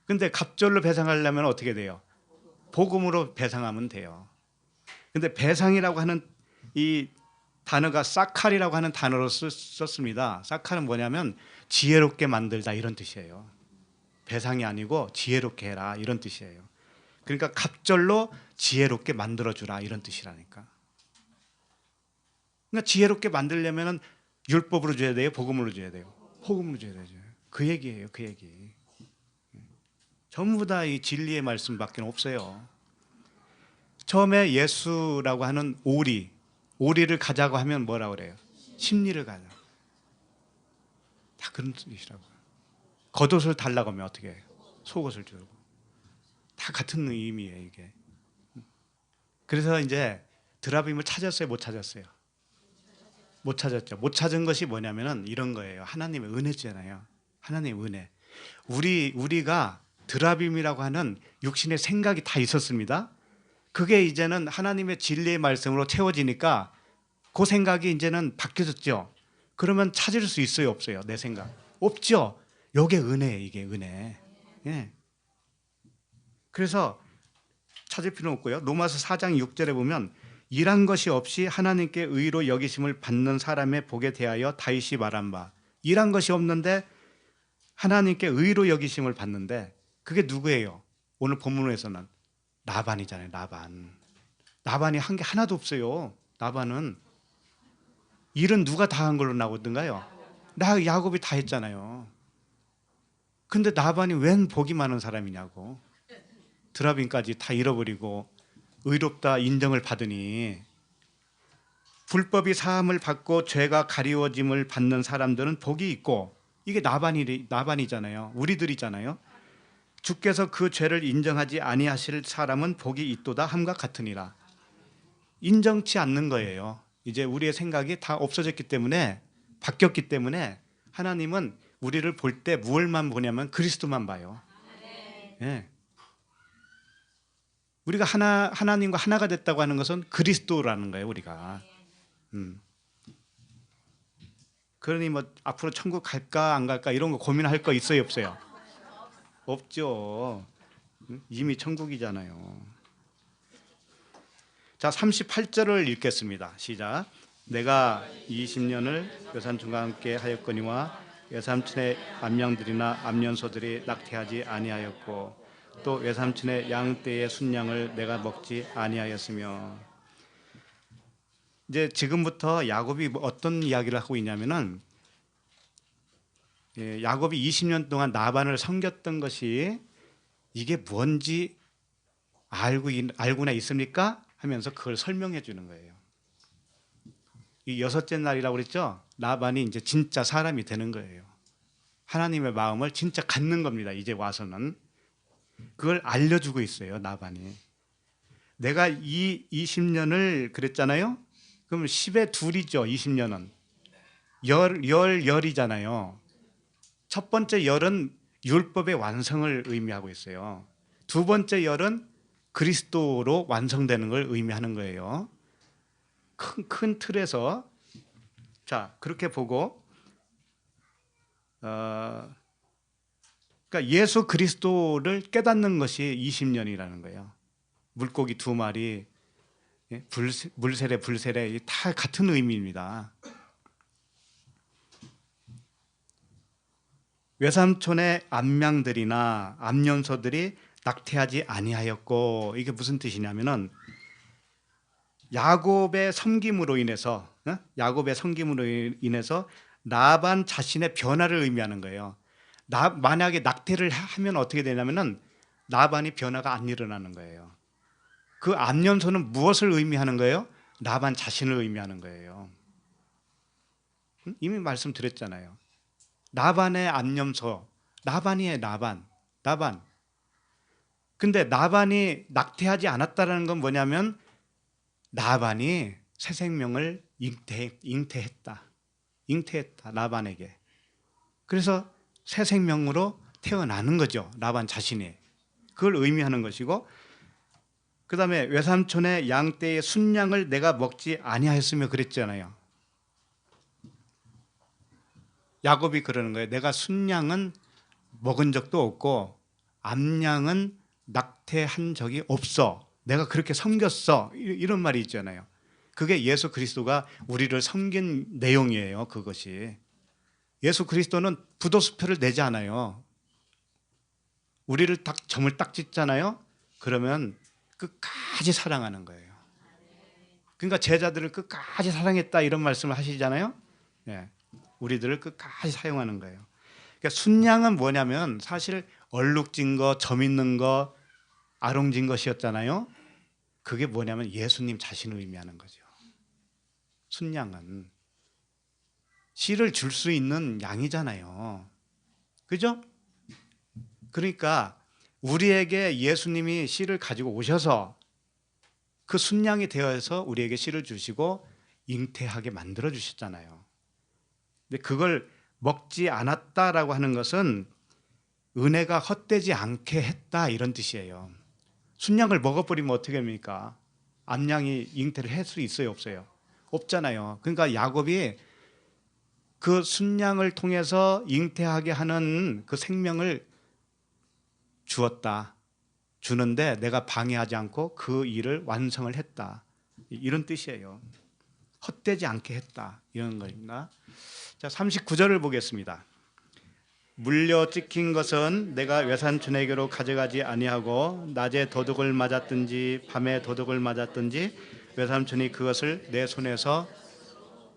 근데 갑절로 배상하려면 어떻게 돼요? 복음으로 배상하면 돼요. 근데 배상이라고 하는 이 단어가 사칼이라고 하는 단어로 썼습니다. 사칼은 뭐냐면 지혜롭게 만들다 이런 뜻이에요. 배상이 아니고 지혜롭게 해라 이런 뜻이에요. 그러니까 갑절로 지혜롭게 만들어주라 이런 뜻이라니까. 그러니까 지혜롭게 만들려면 율법으로 줘야 돼요? 복음으로 줘야 돼요? 복음으로 줘야 되죠. 그 얘기예요. 그 얘기. 전부 다 이 진리의 말씀밖에 없어요. 처음에 예수라고 하는 오리를 가자고 하면 뭐라고 그래요? 심리를 가자. 다 그런 뜻이라고요. 겉옷을 달라고 하면 어떻게 해요? 속옷을 주고. 다 같은 의미예요, 이게. 그래서 이제 드라빔을 찾았어요, 못 찾았어요? 못 찾았죠. 못 찾은 것이 뭐냐면은 이런 거예요. 하나님의 은혜잖아요. 하나님의 은혜. 우리가 드라빔이라고 하는 육신의 생각이 다 있었습니다. 그게 이제는 하나님의 진리의 말씀으로 채워지니까 그 생각이 이제는 바뀌어졌죠. 그러면 찾을 수 있어요, 없어요? 내 생각. 없죠. 이게 은혜예요, 이게 은혜. 예. 그래서 찾을 필요는 없고요. 로마서 4장 6절에 보면 일한 것이 없이 하나님께 의로 여기심을 받는 사람의 복에 대하여 다윗이 말한 바. 일한 것이 없는데 하나님께 의로 여기심을 받는데 그게 누구예요? 오늘 본문에서는 나반이잖아요. 나반이 한 게 하나도 없어요. 나반은 일은 누가 다 한 걸로 나오던가요? 야곱이 다 했잖아요. 근데 나반이 웬 복이 많은 사람이냐고. 드라빔까지 다 잃어버리고 의롭다 인정을 받으니 불법이 사함을 받고 죄가 가리워짐을 받는 사람들은 복이 있고 이게 나반이잖아요. 우리들이잖아요. 주께서 그 죄를 인정하지 아니하실 사람은 복이 있도다 함과 같으니라. 인정치 않는 거예요. 이제 우리의 생각이 다 없어졌기 때문에 바뀌었기 때문에 하나님은 우리를 볼 때 무엇만 보냐면 그리스도만 봐요. 네. 우리가 하나님과 하나가 됐다고 하는 것은 그리스도라는 거예요. 우리가. 그러니 뭐 앞으로 천국 갈까 안 갈까 이런 거 고민할 거 있어요, 없어요? 없죠. 이미 천국이잖아요. 자, 38절을 읽겠습니다. 시작. 내가 20년을 외삼촌과 함께 하였거니와 외삼촌의 암양들이나 암년소들이 낙태하지 아니하였고 또 외삼촌의 양떼의 순양을 내가 먹지 아니하였으며. 이제 지금부터 야곱이 어떤 이야기를 하고 있냐면은 야곱이 20년 동안 나반을 섬겼던 것이 이게 뭔지 알고나 있습니까? 하면서 그걸 설명해 주는 거예요. 이 6째 날이라고 그랬죠? 나반이 이제 진짜 사람이 되는 거예요. 하나님의 마음을 진짜 갖는 겁니다. 이제 와서는. 그걸 알려주고 있어요. 나반이. 내가 이 20년을 그랬잖아요. 그럼 10의 2이죠. 20년은. 열이잖아요. 첫 번째 열은 율법의 완성을 의미하고 있어요. 두 번째 열은 그리스도로 완성되는 걸 의미하는 거예요. 큰 틀에서 자 그렇게 보고 그러니까 예수 그리스도를 깨닫는 것이 20년이라는 거예요. 물고기 2마리, 물세례 다 같은 의미입니다. 외삼촌의 암양들이나 암연소들이 낙태하지 아니하였고, 이게 무슨 뜻이냐면은 야곱의 섬김으로 인해서 라반 자신의 변화를 의미하는 거예요. 만약에 낙태를 하면 어떻게 되냐면은 라반이 변화가 안 일어나는 거예요. 그 암연소는 무엇을 의미하는 거예요? 라반 자신을 의미하는 거예요. 이미 말씀드렸잖아요. 라반의 암염소, 라반이에요. 라반. 근데 라반이 낙태하지 않았다는 건 뭐냐면 라반이 새 생명을 잉태했다 라반에게. 그래서 새 생명으로 태어나는 거죠. 라반 자신이. 그걸 의미하는 것이고, 그 다음에 외삼촌의 양떼의 순양을 내가 먹지 아니하였으며 그랬잖아요. 야곱이 그러는 거예요. 내가 순양은 먹은 적도 없고 암양은 낙태한 적이 없어. 내가 그렇게 섬겼어. 이런 말이 있잖아요. 그게 예수 그리스도가 우리를 섬긴 내용이에요. 그것이. 예수 그리스도는 부도수표를 내지 않아요. 우리를 점을 딱 찍잖아요. 그러면 끝까지 사랑하는 거예요. 그러니까 제자들을 끝까지 사랑했다 이런 말씀을 하시잖아요. 예. 우리들을 끝까지 사용하는 거예요. 그러니까 순양은 뭐냐면 사실 얼룩진 거, 점 있는 거, 아롱진 것이었잖아요. 그게 뭐냐면 예수님 자신을 의미하는 거죠. 순양은 씨를 줄 수 있는 양이잖아요. 그죠? 그러니까 우리에게 예수님이 씨를 가지고 오셔서 그 순양이 되어서 우리에게 씨를 주시고 잉태하게 만들어 주셨잖아요. 근데 그걸 먹지 않았다라고 하는 것은 은혜가 헛되지 않게 했다 이런 뜻이에요. 순양을 먹어버리면 어떻게 합니까? 암양이 잉태를 할 수 있어요, 없어요? 없잖아요. 그러니까 야곱이 그 순양을 통해서 잉태하게 하는 그 생명을 주는데 내가 방해하지 않고 그 일을 완성을 했다. 이런 뜻이에요. 헛되지 않게 했다. 이런 겁니다. 자, 39절을 보겠습니다. 물려 찍힌 것은 내가 외삼촌에게로 가져가지 아니하고 낮에 도둑을 맞았든지 밤에 도둑을 맞았든지 외삼촌이 그것을 내 손에서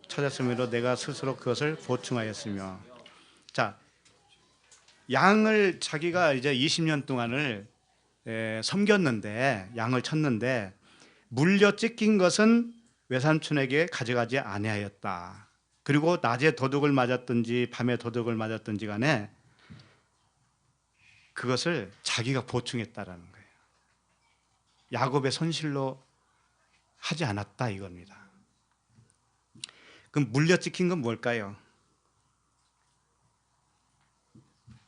찾았으므로 내가 스스로 그것을 보충하였으며. 자, 양을 자기가 이제 20년 동안을 섬겼는데 양을 쳤는데 물려 찢긴 것은 외삼촌에게 가져가지 아니하였다. 그리고 낮에 도둑을 맞았든지 밤에 도둑을 맞았든지 간에 그것을 자기가 보충했다라는 거예요. 야곱의 손실로 하지 않았다 이겁니다. 그럼 물려 찢긴 건 뭘까요?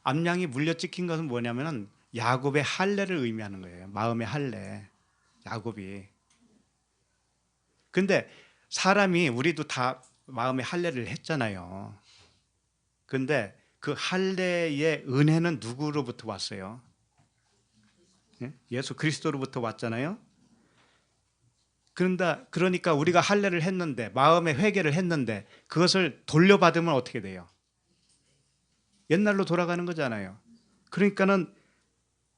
암양이 물려 찢긴 것은 뭐냐면은 야곱의 할례를 의미하는 거예요. 마음의 할례. 야곱이. 근데 사람이 우리도 다 마음의 할례를 했잖아요. 근데 그 할례의 은혜는 누구로부터 왔어요? 예수 그리스도로부터 왔잖아요. 그러니까 우리가 할례를 했는데 마음의 회개를 했는데 그것을 돌려받으면 어떻게 돼요? 옛날로 돌아가는 거잖아요. 그러니까는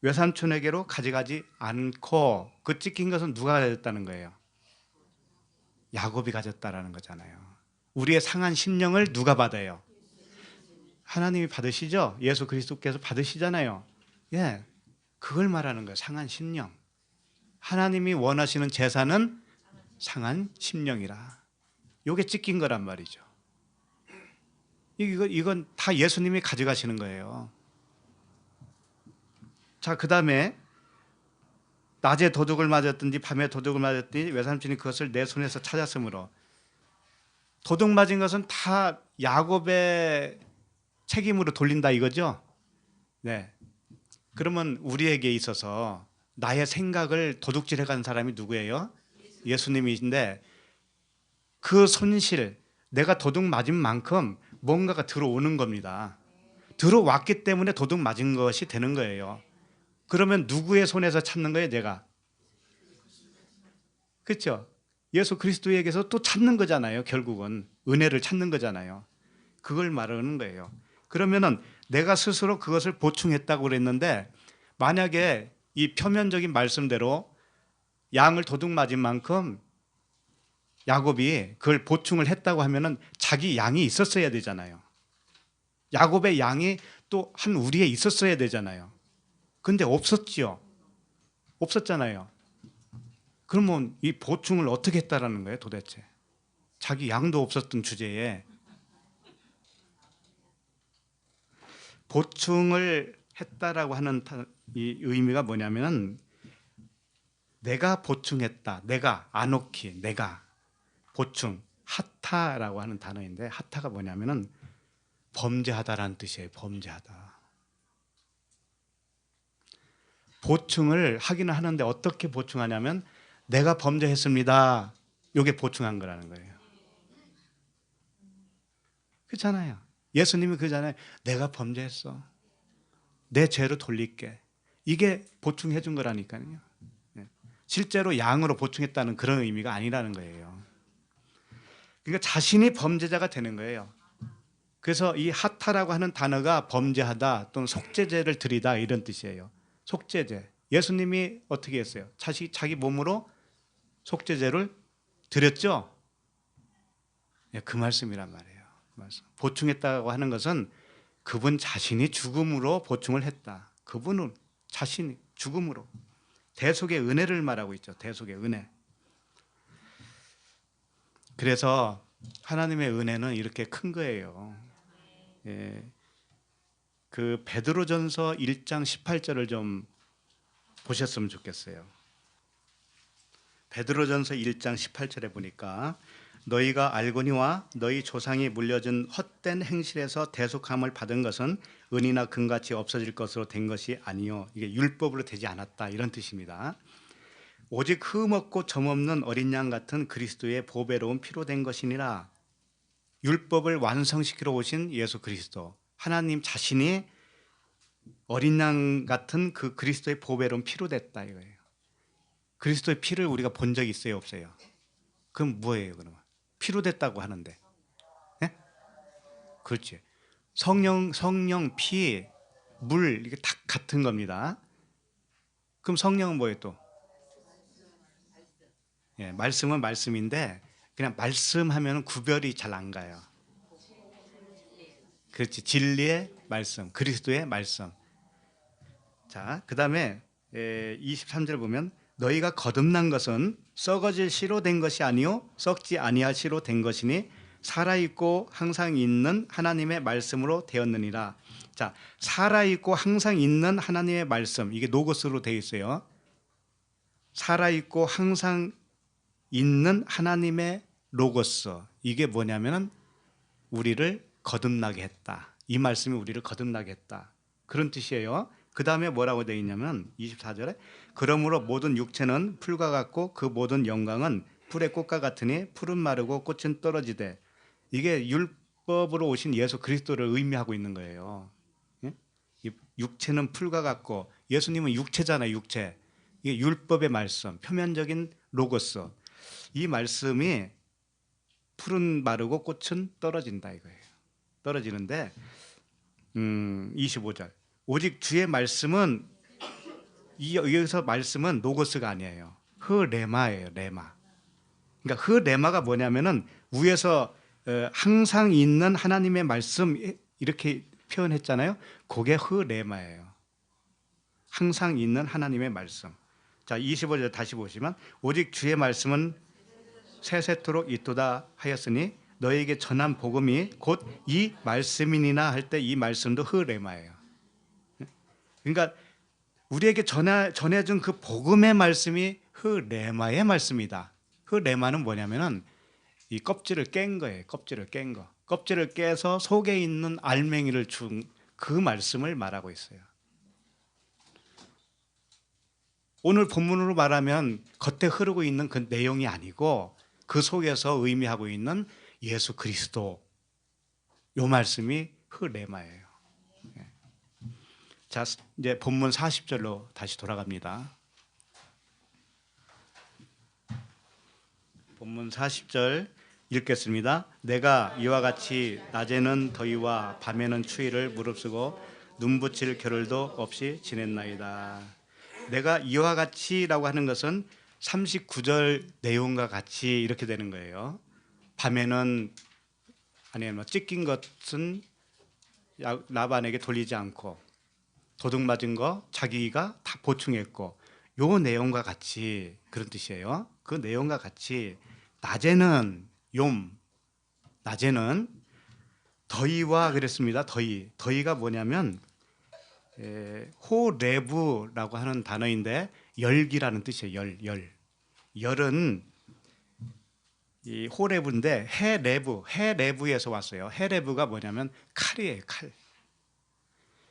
외삼촌에게로 가져가지 않고 그 찢긴 것은 누가 가졌다는 거예요? 야곱이 가졌다라는 거잖아요. 우리의 상한 심령을 누가 받아요? 하나님이 받으시죠? 예수 그리스도께서 받으시잖아요. 예, 그걸 말하는 거예요. 상한 심령. 하나님이 원하시는 제사는 상한 심령이라. 이게 찢긴 거란 말이죠. 이건 다 예수님이 가져가시는 거예요. 자, 그 다음에 낮에 도둑을 맞았든지 밤에 도둑을 맞았든지 외삼촌이 그것을 내 손에서 찾았으므로. 도둑 맞은 것은 다 야곱의 책임으로 돌린다 이거죠. 네. 그러면 우리에게 있어서 나의 생각을 도둑질해 간 사람이 누구예요? 예수님이신데 그 손실, 내가 도둑 맞은 만큼 뭔가가 들어오는 겁니다. 들어왔기 때문에 도둑 맞은 것이 되는 거예요. 그러면 누구의 손에서 찾는 거예요, 내가? 그렇죠? 예수 그리스도에게서 또 찾는 거잖아요. 결국은 은혜를 찾는 거잖아요. 그걸 말하는 거예요. 그러면은 내가 스스로 그것을 보충했다고 그랬는데, 만약에 이 표면적인 말씀대로 양을 도둑 맞은 만큼 야곱이 그걸 보충을 했다고 하면은 자기 양이 있었어야 되잖아요. 야곱의 양이 또 한 우리에 있었어야 되잖아요. 근데 없었지요. 없었잖아요. 그러면 이 보충을 어떻게 했다라는 거예요, 도대체? 자기 양도 없었던 주제에 보충을 했다라고 하는 이 의미가 뭐냐면, 내가 보충했다. 내가 아노키, 내가 보충, 하타라고 하는 단어인데, 하타가 뭐냐면은 범죄하다라는 뜻이에요. 범죄하다. 보충을 하기는 하는데 어떻게 보충하냐면, 내가 범죄했습니다. 이게 보충한 거라는 거예요. 그렇잖아요. 예수님이 그러잖아요. 내가 범죄했어. 내 죄로 돌릴게. 이게 보충해 준 거라니까요. 실제로 양으로 보충했다는 그런 의미가 아니라는 거예요. 그러니까 자신이 범죄자가 되는 거예요. 그래서 이 하타라고 하는 단어가 범죄하다 또는 속죄제를 드리다 이런 뜻이에요. 속죄제. 예수님이 어떻게 했어요? 자기 몸으로 속죄제를 드렸죠? 그 말씀이란 말이에요. 보충했다고 하는 것은 그분 자신이 죽음으로 보충을 했다. 그분은 자신이 죽음으로. 대속의 은혜를 말하고 있죠. 대속의 은혜. 그래서 하나님의 은혜는 이렇게 큰 거예요. 예. 그 베드로전서 1장 18절을 좀 보셨으면 좋겠어요. 베드로전서 1장 18절에 보니까, 너희가 알거니와 너희 조상이 물려준 헛된 행실에서 대속함을 받은 것은 은이나 금같이 없어질 것으로 된 것이 아니요, 이게 율법으로 되지 않았다, 이런 뜻입니다. 오직 흠없고 점없는 어린 양 같은 그리스도의 보배로운 피로 된 것이니라. 율법을 완성시키러 오신 예수 그리스도, 하나님 자신이 어린 양 같은 그 그리스도의 보배로운 피로 됐다 이거예요. 그리스도의 피를 우리가 본 적이 있어요, 없어요? 그럼 뭐예요, 그러면? 피로 됐다고 하는데, 네? 그렇지. 성령, 피, 물, 이게 다 같은 겁니다. 그럼 성령은 뭐예요 또? 예, 말씀은 말씀인데 그냥 말씀하면 구별이 잘 안 가요. 그렇지. 진리의 말씀, 그리스도의 말씀. 자, 그 다음에 23절 보면, 너희가 거듭난 것은 썩어질 씨로 된 것이 아니요 썩지 아니할 씨로 된 것이니 살아있고 항상 있는 하나님의 말씀으로 되었느니라. 자, 살아있고 항상 있는 하나님의 말씀, 이게 노고스로 되어 있어요. 살아있고 항상 있는 하나님의 로고스, 이게 뭐냐면은 우리를 거듭나게 했다. 이 말씀이 우리를 거듭나게 했다, 그런 뜻이에요. 그 다음에 뭐라고 되어 있냐면 24절에, 그러므로 모든 육체는 풀과 같고 그 모든 영광은 풀의 꽃과 같으니 풀은 마르고 꽃은 떨어지되. 이게 율법으로 오신 예수 그리스도를 의미하고 있는 거예요. 예? 육체는 풀과 같고, 예수님은 육체잖아요. 육체. 이게 율법의 말씀, 표면적인 로고스. 이 말씀이 풀은 마르고 꽃은 떨어진다 이거예요. 떨어지는데 25절, 오직 주의 말씀은, 여기서 말씀은 노고스가 아니에요. 흐레마예요. 레마. 그러니까 흐레마가 뭐냐면은 위에서 항상 있는 하나님의 말씀 이렇게 표현했잖아요. 그게 흐레마예요. 항상 있는 하나님의 말씀. 자, 25절 다시 보시면, 오직 주의 말씀은 세세토록 있도다 하였으니 너에게 전한 복음이 곧 이 말씀이니나 할 때 이 말씀도 흐레마예요. 그러니까 우리에게 전해준 그 복음의 말씀이 흐레마의 말씀이다. 흐레마는 뭐냐면은 이 껍질을 깬 거예요. 껍질을 깬 거. 껍질을 깨서 속에 있는 알맹이를 준 그 말씀을 말하고 있어요. 오늘 본문으로 말하면 겉에 흐르고 있는 그 내용이 아니고 그 속에서 의미하고 있는 예수 그리스도, 요 말씀이 흐레마예요. 자, 이제 본문 40절로 다시 돌아갑니다. 본문 40절 읽겠습니다. 내가 이와 같이 낮에는 더위와 밤에는 추위를 무릅쓰고 눈 붙일 겨를도 없이 지냈나이다. 내가 이와 같이라고 하는 것은 39절 내용과 같이 이렇게 되는 거예요. 밤에는 아니면 찢긴 것은 라반에게 돌리지 않고 도둑 맞은 거 자기가 다 보충했고, 요 내용과 같이 그런 뜻이에요. 그 내용과 같이 낮에는 낮에는 더위와 그랬습니다. 더위가 뭐냐면 호레브라고 하는 단어인데 열기라는 뜻이에요. 열은 이 호레브인데 해레브에서 왔어요. 해레브가 뭐냐면 칼이에요. 칼.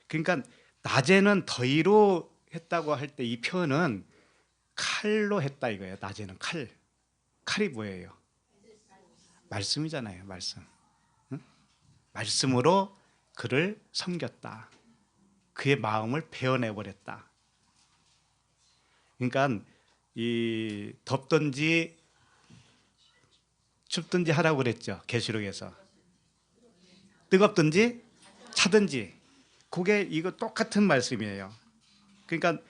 그러니까 낮에는 더위로 했다고 할 때 이 표현은 칼로 했다 이거예요. 낮에는 칼이 뭐예요? 말씀이잖아요. 말씀. 응? 말씀으로 그를 섬겼다. 그의 마음을 베어내버렸다. 그러니까 이 덥든지 춥든지 하라고 그랬죠. 계시록에서. 뜨겁든지 차든지. 그게 이거 똑같은 말씀이에요. 그러니까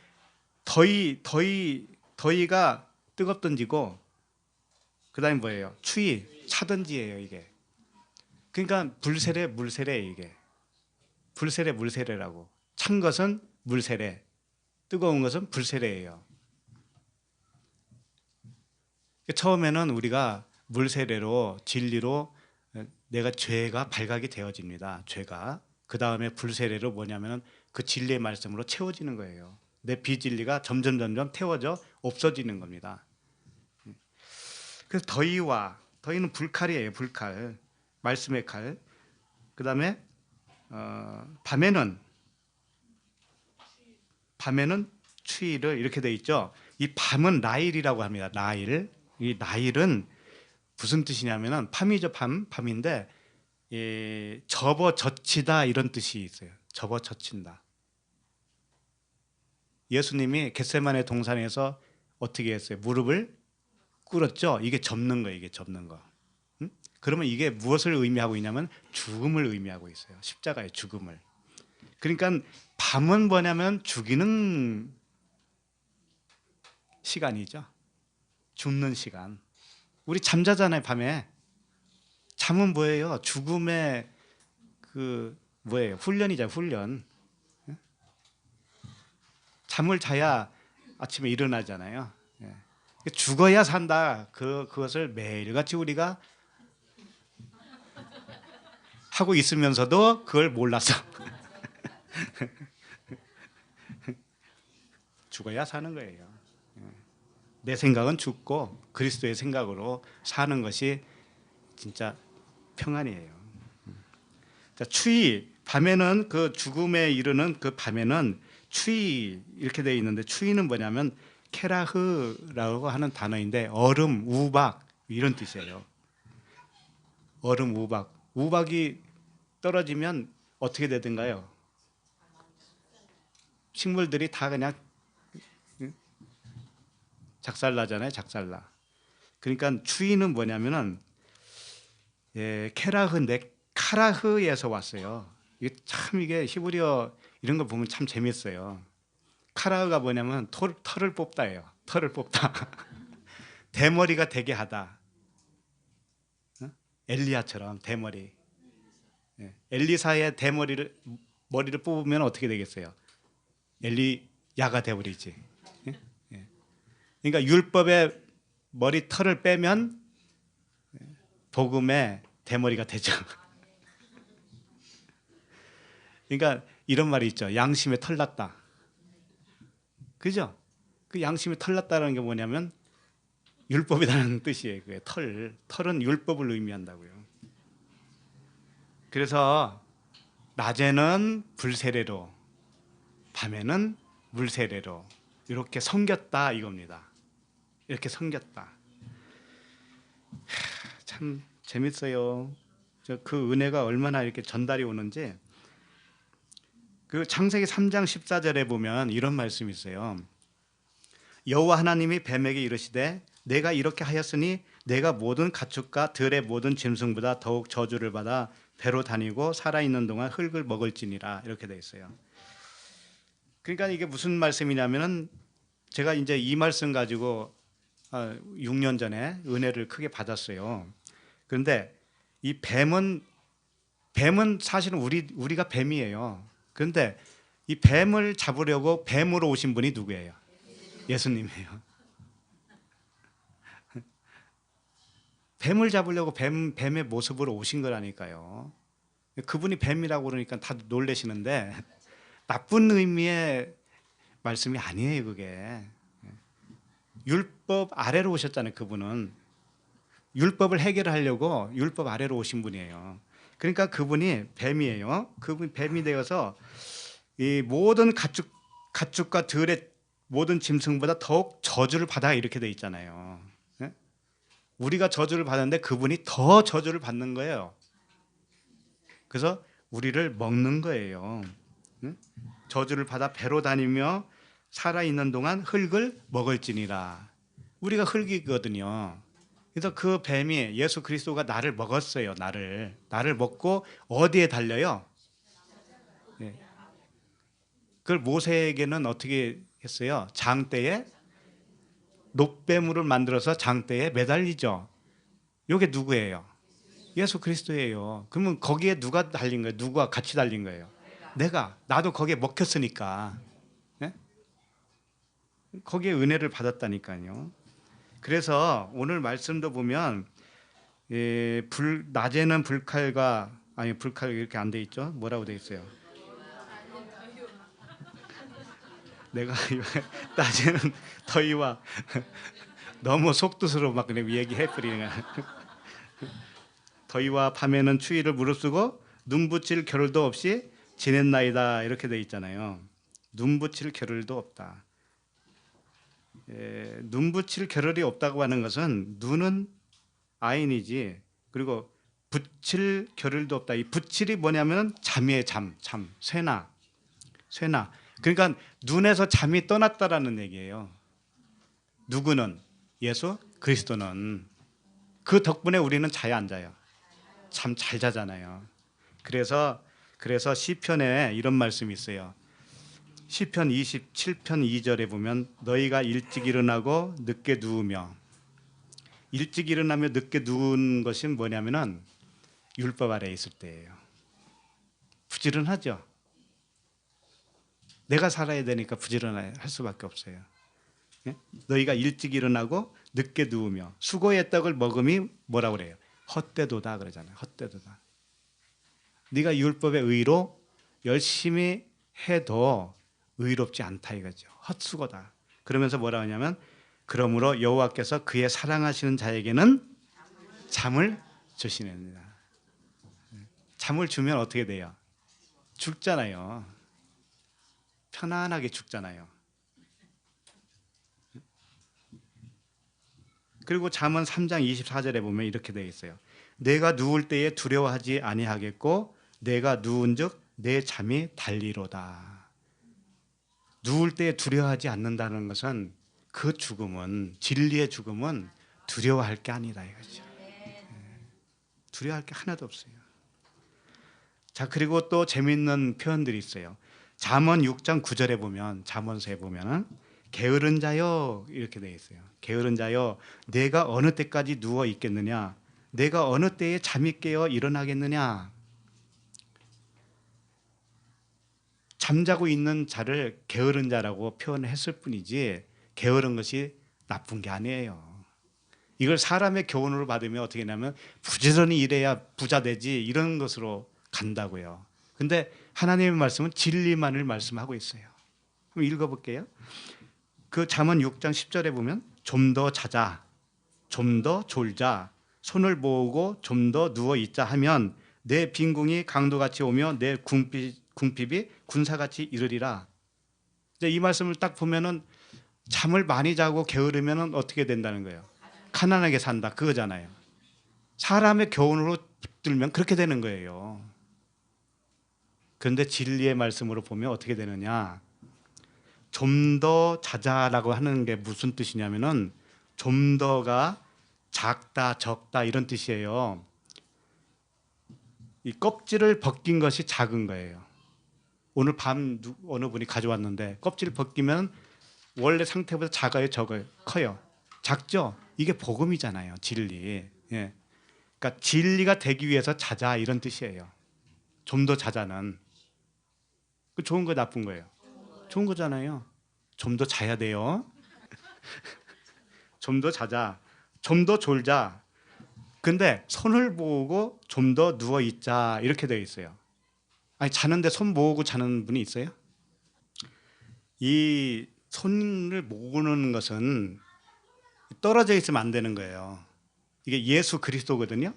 더위가 뜨겁든지고, 그다음에 뭐예요? 추위 차든지예요. 이게. 그러니까 물세례 이게. 물세례라고. 찬 것은 물세례, 뜨거운 것은 불세례예요. 처음에는 우리가 물세례로 진리로 내가 죄가 발각이 되어집니다. 죄가. 그 다음에 불세례로 뭐냐면은 그 진리의 말씀으로 채워지는 거예요. 내 비진리가 점점 태워져 없어지는 겁니다. 그래서 더위는 불칼이에요. 불칼. 말씀의 칼. 그 다음에 밤에는 추위를 이렇게 돼 있죠. 이 밤은 나일이라고 합니다. 이 나일은 무슨 뜻이냐면은 밤이죠. 밤인데 접어젖히다 이런 뜻이 있어요. 접어젖힌다. 예수님이 겟세마네 동산에서 어떻게 했어요? 무릎을 꿇었죠. 이게 접는 거예요. 이게 접는 거. 응? 그러면 이게 무엇을 의미하고 있냐면 죽음을 의미하고 있어요. 십자가의 죽음을. 그러니까 밤은 뭐냐면 죽이는 시간이죠. 죽는 시간. 우리 잠자잖아요. 밤에. 잠은 뭐예요? 죽음의 훈련이죠. 훈련. 잠을 자야 아침에 일어나잖아요. 죽어야 산다. 그것을 매일같이 우리가 하고 있으면서도 그걸 몰라서 죽어야 사는 거예요. 내 생각은 죽고 그리스도의 생각으로 사는 것이 진짜 평안이에요. 자, 추위. 밤에는 그 죽음에 이르는 그 밤에는 추위 이렇게 되어 있는데, 추위는 뭐냐면 케라흐라고 하는 단어인데 얼음, 우박 이런 뜻이에요. 얼음, 우박. 우박이 떨어지면 어떻게 되든가요? 식물들이 다 그냥 작살나잖아요. 작살나. 그러니까 추위는 뭐냐면은 카라흐에서 왔어요. 이게 히브리어 이런 거 보면 참 재밌어요. 카라흐가 뭐냐면 털을 뽑다예요. 털을 뽑다. 대머리가 되게 하다. 엘리야처럼 대머리. 엘리사의 머리를 뽑으면 어떻게 되겠어요? 엘리야가 돼버리지. 그러니까 율법의 털을 빼면 복음의 대머리가 되죠. 그러니까 이런 말이 있죠. 양심에 털났다. 그죠? 그 양심에 털났다는 게 뭐냐면 율법이라는 뜻이에요. 그게 털은 율법을 의미한다고요. 그래서 낮에는 불세례로, 밤에는 물세례로 이렇게 섬겼다 이겁니다. 이렇게 섬겼다. 참 재밌어요. 그 은혜가 얼마나 이렇게 전달이 오는지. 그 창세기 3장 14절에 보면 이런 말씀이 있어요. 여호와 하나님이 뱀에게 이르시되 내가 이렇게 하였으니 내가 모든 가축과 들의 모든 짐승보다 더욱 저주를 받아 배로 다니고 살아있는 동안 흙을 먹을지니라, 이렇게 돼 있어요. 그러니까 이게 무슨 말씀이냐면은, 제가 이제 이 말씀 가지고 6년 전에 은혜를 크게 받았어요. 그런데 이 뱀은 사실은 우리가 뱀이에요. 그런데 이 뱀을 잡으려고 뱀으로 오신 분이 누구예요? 예수님이에요. 뱀을 잡으려고 뱀의 모습으로 오신 거라니까요. 그분이 뱀이라고 그러니까 다들 놀라시는데, 나쁜 의미의 말씀이 아니에요, 그게. 율법 아래로 오셨잖아요, 그분은. 율법을 해결하려고 율법 아래로 오신 분이에요. 그러니까 그분이 뱀이에요. 그분이 뱀이 되어서 이 모든 가축과 들의 모든 짐승보다 더욱 저주를 받아, 이렇게 돼 있잖아요. 우리가 저주를 받았는데 그분이 더 저주를 받는 거예요. 그래서 우리를 먹는 거예요. 저주를 받아 배로 다니며 살아있는 동안 흙을 먹을지니라. 우리가 흙이거든요. 그래서 그 뱀이, 예수 그리스도가 나를 먹었어요. 나를 먹고 어디에 달려요? 그걸 모세에게는 어떻게 했어요? 장대에 놋뱀을 만들어서 장대에 매달리죠. 이게 누구예요? 예수 그리스도예요. 그러면 거기에 누가 달린 거예요? 누구와 같이 달린 거예요? 나도 거기에 먹혔으니까. 네? 거기에 은혜를 받았다니까요. 그래서 오늘 말씀도 보면 낮에는 불칼과, 불칼 이렇게 안 돼 있죠? 뭐라고 돼 있어요? 내가 낮에는 더위와 너무 속뜻으로 막 그냥 얘기해 버리는 거야. 더위와 밤에는 추위를 무릅쓰고 눈 붙일 겨를도 없이 지냈나이다, 이렇게 돼 있잖아요. 눈 붙일 겨를도 없다. 눈 붙일 겨를이 없다고 하는 것은, 눈은 아인이지, 그리고 붙일 겨를도 없다. 이 붙일이 뭐냐면 잠이에요. 잠, 쇠나. 그러니까 눈에서 잠이 떠났다라는 얘기예요. 누구는? 예수 그리스도는. 그 덕분에 우리는 자요, 안 자요? 참 잘 자잖아요. 그래서 시편에 이런 말씀이 있어요. 시편 27편 2절에 보면 너희가 일찍 일어나고 늦게 누우며, 일찍 일어나며 늦게 누운 것이 뭐냐면은 율법 아래에 있을 때예요. 부지런하죠. 내가 살아야 되니까 부지런할 수밖에 없어요. 너희가 일찍 일어나고 늦게 누우며 수고의 떡을 먹음이 뭐라고 그래요? 헛되도다 그러잖아요. 헛되도다. 네가 율법의 의로 열심히 해도 의롭지 않다 이거죠. 헛수고다. 그러면서 뭐라 하냐면, 그러므로 여호와께서 그의 사랑하시는 자에게는 잠을 주시느니라. 잠을 주면 어떻게 돼요? 죽잖아요. 편안하게 죽잖아요. 그리고 잠언 3장 24절에 보면 이렇게 되어 있어요. 내가 누울 때에 두려워하지 아니하겠고 내가 누운즉 내 잠이 달리로다. 누울 때에 두려워하지 않는다는 것은, 그 죽음은, 진리의 죽음은 두려워할 게 아니다 이거죠. 두려워할 게 하나도 없어요. 자, 그리고 또 재미있는 표현들이 있어요. 잠언 6장 9절에 보면, 잠언서에 보면은 게으른 자여 이렇게 되어 있어요. 게으른 자여 내가 어느 때까지 누워 있겠느냐, 내가 어느 때에 잠이 깨어 일어나겠느냐. 잠자고 있는 자를 게으른 자라고 표현했을 뿐이지 게으른 것이 나쁜 게 아니에요. 이걸 사람의 교훈으로 받으면 어떻게 되냐면 부지런히 일해야 부자 되지, 이런 것으로 간다고요. 근데 하나님의 말씀은 진리만을 말씀하고 있어요. 한번 읽어볼게요. 그 잠언 6장 10절에 보면 좀 더 자자, 좀 더 졸자, 손을 모으고 좀 더 누워 있자 하면 내 빈궁이 강도같이 오며 내 궁핍이 군사같이 이르리라. 이제 이 말씀을 딱 보면은 잠을 많이 자고 게으르면 어떻게 된다는 거예요? 가난하게 산다 그거잖아요. 사람의 교훈으로 붙들면 그렇게 되는 거예요. 그런데 진리의 말씀으로 보면 어떻게 되느냐? 좀 더 자자라고 하는 게 무슨 뜻이냐면은 좀 더가 작다, 적다 이런 뜻이에요. 이 껍질을 벗긴 것이 작은 거예요. 오늘 밤 어느 분이 가져왔는데 껍질 벗기면 원래 상태보다 작아요, 적어요, 커요? 작죠? 이게 복음이잖아요, 진리. 예. 그러니까 진리가 되기 위해서 자자 이런 뜻이에요. 좀 더 자자는. 그 좋은 거 나쁜 거예요? 좋은 거잖아요. 좀 더 자야 돼요. 좀 더 자자. 좀 더 졸자. 근데 손을 모으고 좀 더 누워 있자 이렇게 되어 있어요. 아니 자는데 손 모으고 자는 분이 있어요? 이 손을 모으는 것은 떨어져 있으면 안 되는 거예요. 이게 예수 그리스도거든요.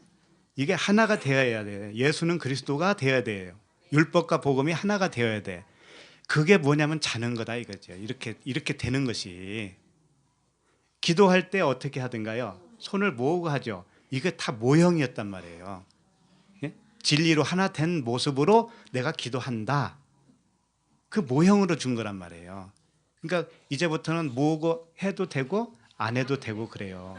이게 하나가 되어야 돼요. 예수는 그리스도가 되어야 돼요. 율법과 복음이 하나가 되어야 돼. 그게 뭐냐면 자는 거다 이거죠. 이렇게 되는 것이. 기도할 때 어떻게 하든가요? 손을 모으고 하죠. 이게 다 모형이었단 말이에요. 예? 진리로 하나 된 모습으로 내가 기도한다. 그 모형으로 준 거란 말이에요. 그러니까 이제부터는 모으고 해도 되고 안 해도 되고 그래요.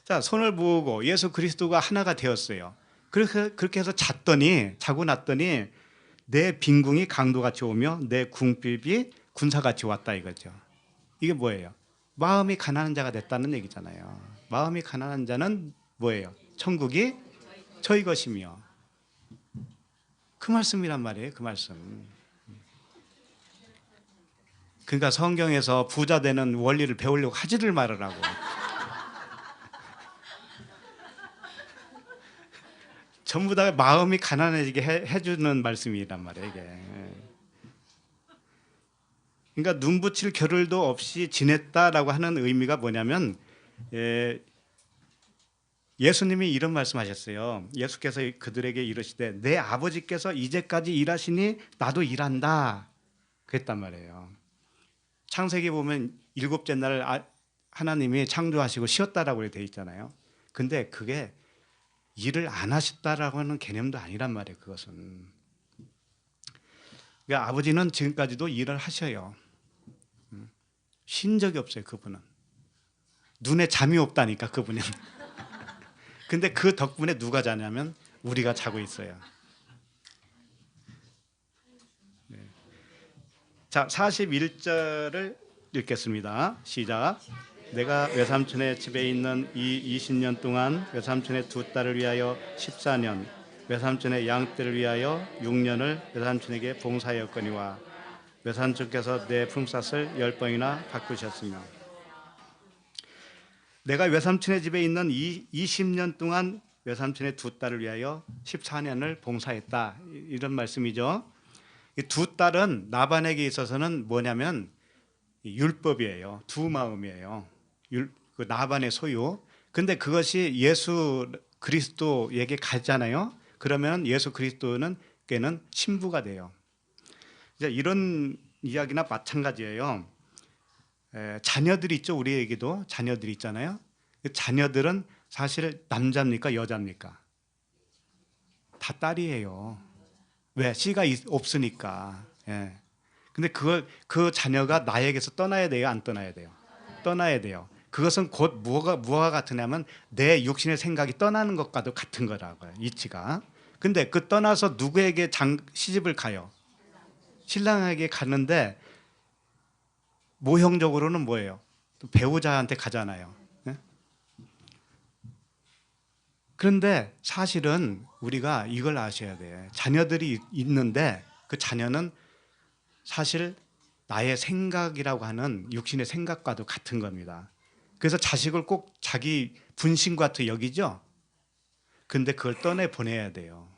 자, 손을 모으고 예수 그리스도가 하나가 되었어요. 그렇게 해서 자고 났더니 내 빈궁이 강도같이 오며 내 궁핍이 군사같이 왔다 이거죠. 이게 뭐예요? 마음이 가난한 자가 됐다는 얘기잖아요. 마음이 가난한 자는 뭐예요? 천국이 저희 것이며. 그 말씀이란 말이에요. 그 말씀. 그러니까 성경에서 부자 되는 원리를 배우려고 하지를 말으라고. 전부 다 마음이 가난해지게 해주는 말씀이란 말이에요. 이게. 그러니까 눈 붙일 겨를도 없이 지냈다라고 하는 의미가 뭐냐면 예수님이 이런 말씀하셨어요. 예수께서 그들에게 이르시되 내 아버지께서 이제까지 일하시니 나도 일한다 그랬단 말이에요. 창세기 보면 일곱째 날 하나님이 창조하시고 쉬었다라고 되어 있잖아요. 근데 그게 일을 안 하셨다라고 하는 개념도 아니란 말이에요. 그것은. 그러니까 아버지는 지금까지도 일을 하셔요. 쉰 적이 없어요. 그분은. 눈에 잠이 없다니까 그분은. 근데 그 덕분에 누가 자냐면 우리가 자고 있어요. 네. 자, 41절을 읽겠습니다. 시작. 내가 외삼촌의 집에 있는 이 20년 동안 외삼촌의 두 딸을 위하여 14년, 외삼촌의 양떼를 위하여 6년을 외삼촌에게 봉사하였거니와 외삼촌께서 내 품삯을 10번이나 바꾸셨으며 내가 외삼촌의 집에 있는 20년 동안 외삼촌의 두 딸을 위하여 14년을 봉사했다. 이런 말씀이죠. 이 두 딸은 라반에게 있어서는 뭐냐면 율법이에요. 두 마음이에요. 그 라반의 소유. 근데 그것이 예수 그리스도에게 가잖아요. 그러면 예수 그리스도는 신부가 돼요. 이제 이런 이야기나 마찬가지예요. 자녀들이 있죠. 우리에게도 자녀들이 있잖아요. 자녀들은 사실 남자입니까 여자입니까? 다 딸이에요. 왜? 씨가 없으니까. 예. 근데 그 자녀가 나에게서 떠나야 돼요, 안 떠나야 돼요? 떠나야 돼요. 그것은 곧 무엇과 같으냐면 내 육신의 생각이 떠나는 것과도 같은 거라고요. 이치가. 근데 그 떠나서 누구에게 시집을 가요? 신랑에게 가는데 모형적으로는 뭐예요? 배우자한테 가잖아요. 네? 그런데 사실은 우리가 이걸 아셔야 돼요. 자녀들이 있는데 그 자녀는 사실 나의 생각이라고 하는 육신의 생각과도 같은 겁니다. 그래서 자식을 꼭 자기 분신과 같이 여기죠. 근데 그걸 떠내보내야 돼요.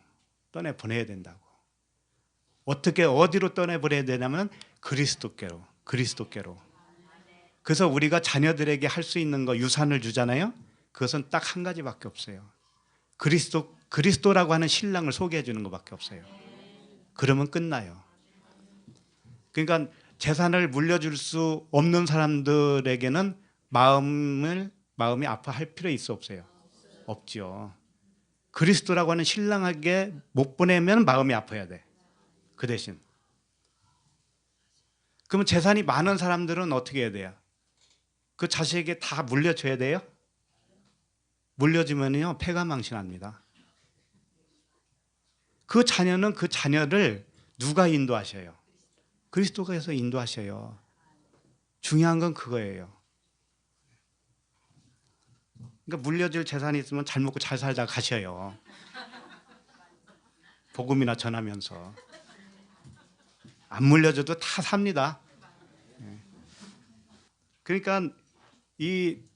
떠내보내야 된다고. 어떻게 어디로 떠내보내야 되냐면 그리스도께로. 그래서 우리가 자녀들에게 할 수 있는 거 유산을 주잖아요. 그것은 딱 한 가지밖에 없어요. 그리스도라고 하는 신랑을 소개해 주는 것밖에 없어요. 그러면 끝나요. 그러니까 재산을 물려줄 수 없는 사람들에게는 마음을 마음이 아파할 필요 있어 없어요? 없죠. 그리스도라고 하는 신랑에게 못 보내면 마음이 아파야 돼. 그 대신. 그러면 재산이 많은 사람들은 어떻게 해야 돼요? 그 자식에게 다 물려줘야 돼요? 물려주면요 패가망신합니다. 그 자녀는 그 자녀를 누가 인도하셔요? 그리스도께서 인도하셔요. 중요한 건 그거예요. 그러니까 물려줄 재산이 있으면 잘 먹고 잘 살다 가셔요. 복음이나 전하면서. 안 물려줘도 다 삽니다. 그러니까 이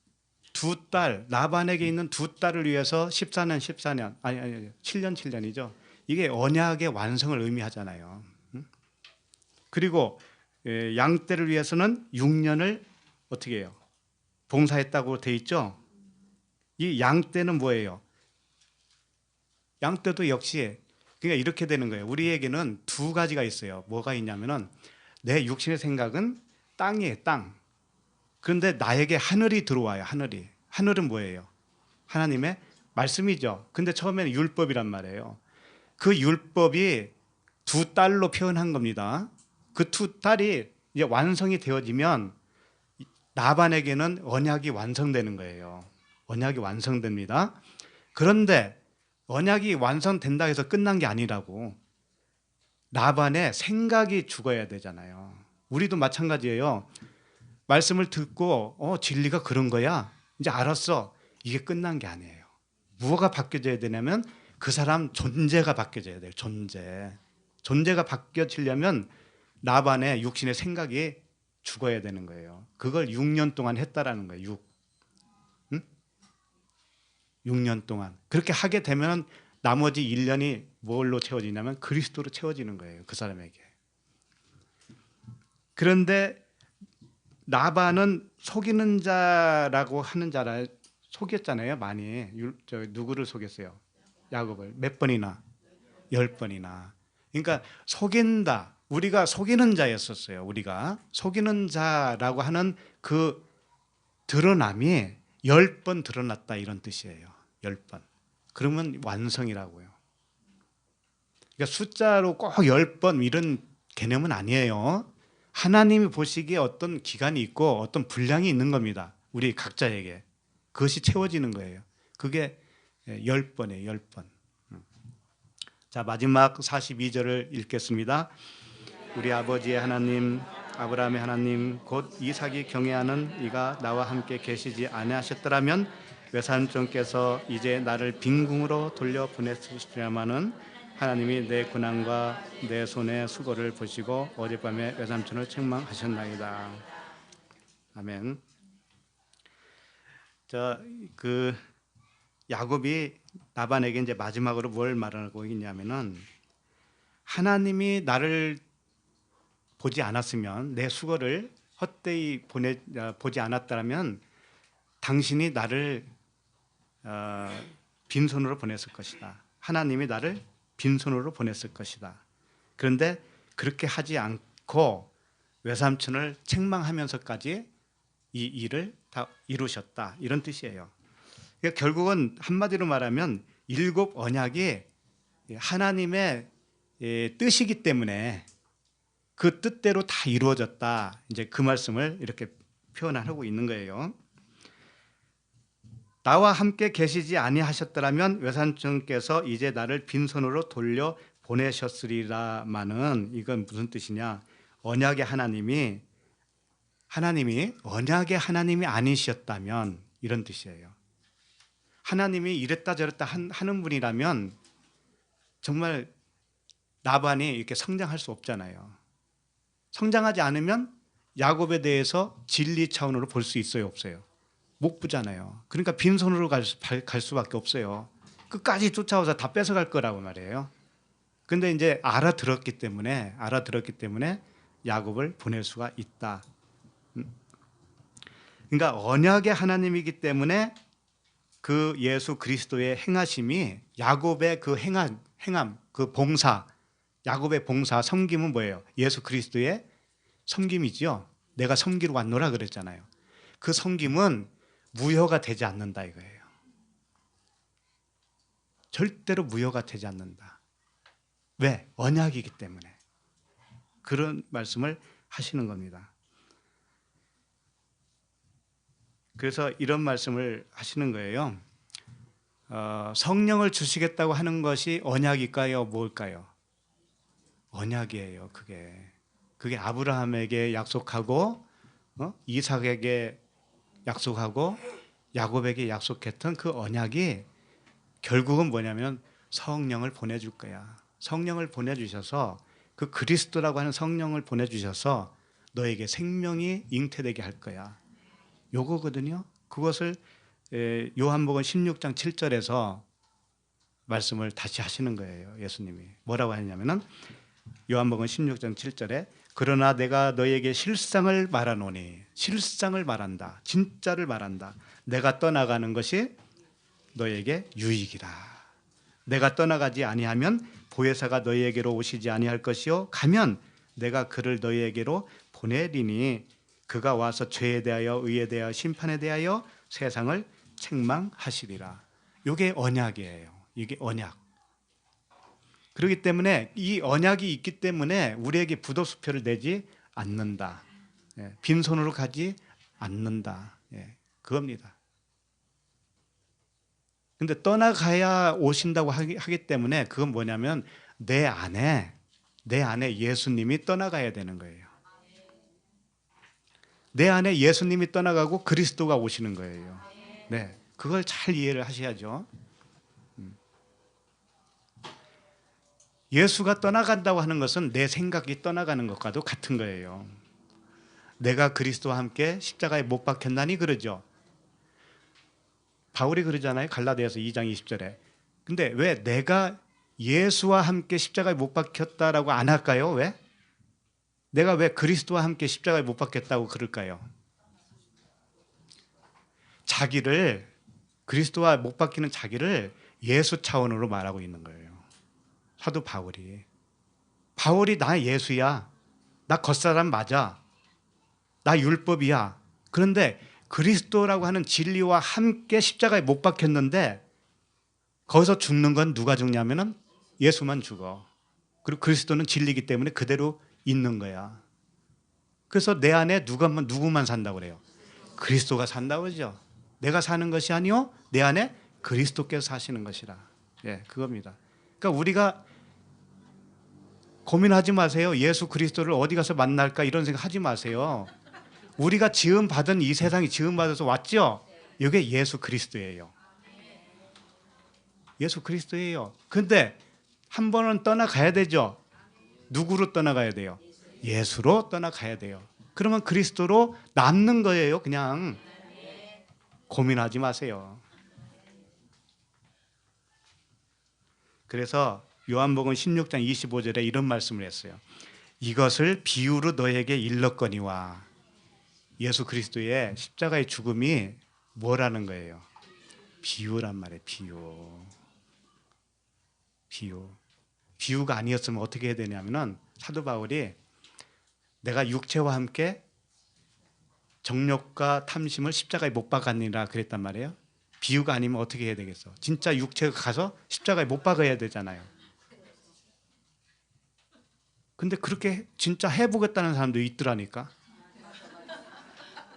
두 딸, 라반에게 있는 두 딸을 위해서 14년, 아니 7년이죠. 이게 언약의 완성을 의미하잖아요. 그리고 양떼를 위해서는 6년을 어떻게 해요? 봉사했다고 돼 있죠. 이 양떼는 뭐예요? 양떼도 역시 그러니까 이렇게 되는 거예요. 우리에게는 두 가지가 있어요. 뭐가 있냐면은 내 육신의 생각은 땅이에요, 땅. 그런데 나에게 하늘이 들어와요. 하늘은 뭐예요? 하나님의 말씀이죠. 근데 처음에는 율법이란 말이에요. 그 율법이 두 딸로 표현한 겁니다. 그 두 딸이 이제 완성이 되어지면 라반에게는 언약이 완성되는 거예요. 언약이 완성됩니다. 그런데 언약이 완성된다 해서 끝난 게 아니라고. 라반의 생각이 죽어야 되잖아요. 우리도 마찬가지예요. 말씀을 듣고 진리가 그런 거야. 이제 알았어. 이게 끝난 게 아니에요. 무엇가 바뀌어져야 되냐면 그 사람 존재가 바뀌어져야 돼요. 존재가 바뀌어지려면 라반의 육신의 생각이 죽어야 되는 거예요. 그걸 6년 동안 했다라는 거예요. 6년 동안. 그렇게 하게 되면 나머지 1년이 뭘로 채워지냐면 그리스도로 채워지는 거예요. 그 사람에게. 그런데 라반은 속이는 자라고 하는 자라 속였잖아요. 많이. 누구를 속였어요? 야곱을. 몇 번이나? 10번이나. 그러니까 속인다. 우리가 속이는 자였었어요. 우리가 속이는 자라고 하는 그 드러남이 10번 드러났다 이런 뜻이에요. 10번. 그러면 완성이라고요. 그러니까 숫자로 꼭 10번 이런 개념은 아니에요. 하나님이 보시기에 어떤 기간이 있고 어떤 분량이 있는 겁니다. 우리 각자에게. 그것이 채워지는 거예요. 그게 10번이에요. 10번. 자, 마지막 42절을 읽겠습니다. 우리 아버지의 하나님 아브라함의 하나님 곧 이삭이 경외하는 이가 나와 함께 계시지 아니하셨더라면 외삼촌께서 이제 나를 빈궁으로 돌려 보냈으리라마는 하나님이 내 고난과 내 손의 수고를 보시고 어젯밤에 외삼촌을 책망하셨나이다. 아멘. 그 야곱이 라반에게 이제 마지막으로 뭘 말하고 있냐면은 하나님이 나를 보지 않았으면 내 수고를 헛되이 보지 않았다면 당신이 나를 빈손으로 보냈을 것이다. 하나님이 나를 빈손으로 보냈을 것이다. 그런데 그렇게 하지 않고 외삼촌을 책망하면서까지 이 일을 다 이루셨다. 이런 뜻이에요. 그러니까 결국은 한마디로 말하면 7 언약이 하나님의 뜻이기 때문에 그 뜻대로 다 이루어졌다. 이제 그 말씀을 이렇게 표현하고 있는 거예요. 나와 함께 계시지 아니하셨더라면 외삼촌께서 이제 나를 빈손으로 돌려 보내셨으리라마는 이건 무슨 뜻이냐? 언약의 하나님이 언약의 하나님이 아니셨다면 이런 뜻이에요. 하나님이 이랬다 저랬다 하는 분이라면 정말 라반이 이렇게 성장할 수 없잖아요. 성장하지 않으면 야곱에 대해서 진리 차원으로 볼 수 있어요, 없어요? 못 보잖아요. 그러니까 빈손으로 갈 수밖에 없어요. 끝까지 쫓아와서 다 뺏어갈 거라고 말이에요. 근데 이제 알아들었기 때문에 야곱을 보낼 수가 있다. 그러니까 언약의 하나님이기 때문에 그 예수 그리스도의 행하심이 야곱의 그 행함, 그 봉사, 야곱의 봉사, 섬김은 뭐예요? 예수 그리스도의 섬김이죠. 내가 섬기러 왔노라 그랬잖아요. 그 섬김은 무효가 되지 않는다 이거예요. 절대로 무효가 되지 않는다. 왜? 언약이기 때문에. 그런 말씀을 하시는 겁니다. 그래서 이런 말씀을 하시는 거예요. 성령을 주시겠다고 하는 것이 언약일까요? 뭘까요? 언약이에요. 그게 아브라함에게 약속하고 이삭에게 약속하고 야곱에게 약속했던 그 언약이 결국은 뭐냐면 성령을 보내줄 거야. 성령을 보내주셔서 그 그리스도라고 하는 성령을 보내주셔서 너에게 생명이 잉태되게 할 거야. 요거거든요. 그것을 요한복음 16장 7절에서 말씀을 다시 하시는 거예요. 예수님이 뭐라고 하냐면은 요한복음 16장 7절에 그러나 내가 너에게 실상을 말하노니, 실상을 말한다. 진짜를 말한다. 내가 떠나가는 것이 너에게 유익이라. 내가 떠나가지 아니하면 보혜사가 너희에게로 오시지 아니할 것이요 가면 내가 그를 너희에게로 보내리니 그가 와서 죄에 대하여 의에 대하여 심판에 대하여 세상을 책망하시리라. 이게 언약이에요. 이게 언약. 그렇기 때문에 이 언약이 있기 때문에 우리에게 부도수표를 내지 않는다. 빈손으로 가지 않는다. 그겁니다. 근데 떠나가야 오신다고 하기 때문에 그건 뭐냐면 내 안에 예수님이 떠나가야 되는 거예요. 내 안에 예수님이 떠나가고 그리스도가 오시는 거예요. 네, 그걸 잘 이해를 하셔야죠. 예수가 떠나간다고 하는 것은 내 생각이 떠나가는 것과도 같은 거예요. 내가 그리스도와 함께 십자가에 못 박혔나니 그러죠. 바울이 그러잖아요. 갈라디아서 2장 20절에. 근데 왜 내가 예수와 함께 십자가에 못 박혔다라고 안 할까요? 왜? 내가 왜 그리스도와 함께 십자가에 못 박혔다고 그럴까요? 자기를, 그리스도와 못 박히는 자기를 예수 차원으로 말하고 있는 거예요. 사도 바울이 나 예수야. 나 겉사람 맞아. 나 율법이야. 그런데 그리스도라고 하는 진리와 함께 십자가에 못 박혔는데 거기서 죽는 건 누가 죽냐면은 예수만 죽어. 그리고 그리스도는 진리이기 때문에 그대로 있는 거야. 그래서 내 안에 누구만 산다고 그래요? 그리스도가 산다고 그러죠. 내가 사는 것이 아니요 내 안에 그리스도께서 사시는 것이라. 그겁니다. 그러니까 우리가 고민하지 마세요. 예수 그리스도를 어디 가서 만날까 이런 생각 하지 마세요. 우리가 지음 받은 이 세상이 지음 받아서 왔죠. 이게 예수 그리스도예요. 예수 그리스도예요. 근데 한 번은 떠나가야 되죠. 누구로 떠나가야 돼요? 예수로 떠나가야 돼요. 그러면 그리스도로 남는 거예요. 그냥 고민하지 마세요. 그래서 요한복음 16장 25절에 이런 말씀을 했어요. 이것을 비유로 너에게 일렀거니와. 예수 그리스도의 십자가의 죽음이 뭐라는 거예요? 비유란 말이에요. 비유가 아니었으면 어떻게 해야 되냐면은 사도 바울이 내가 육체와 함께 정욕과 탐심을 십자가에 못 박았느니라 그랬단 말이에요. 비유가 아니면 어떻게 해야 되겠어? 진짜 육체가 가서 십자가에 못 박아야 되잖아요. 근데 그렇게 진짜 해보겠다는 사람도 있더라니까.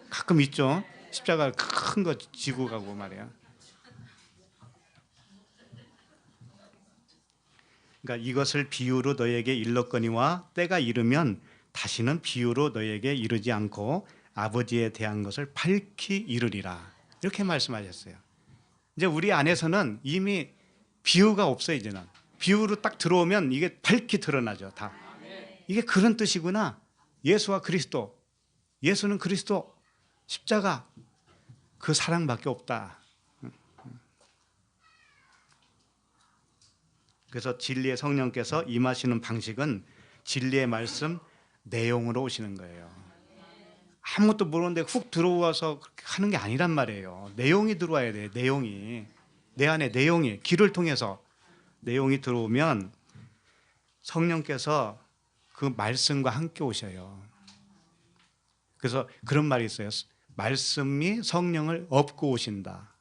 가끔 있죠. 십자가 큰 거 지고 가고 말이야. 그러니까 이것을 비유로 너에게 일렀거니와 때가 이르면 다시는 비유로 너에게 이르지 않고 아버지에 대한 것을 밝히 이르리라. 이렇게 말씀하셨어요. 이제 우리 안에서는 이미 비유가 없어요. 이제는 비유로 딱 들어오면 이게 밝히 드러나죠. 다. 이게 그런 뜻이구나. 예수와 그리스도. 예수는 그리스도. 십자가. 그 사랑밖에 없다. 그래서 진리의 성령께서 임하시는 방식은 진리의 말씀 내용으로 오시는 거예요. 아무것도 모르는데 훅 들어와서 그렇게 하는 게 아니란 말이에요. 내용이 들어와야 돼요. 내용이. 내 안에 내용이 귀를 통해서 내용이 들어오면 성령께서 그 말씀과 함께 오셔요. 그래서 그런 말이 있어요. 말씀이 성령을 업고 오신다.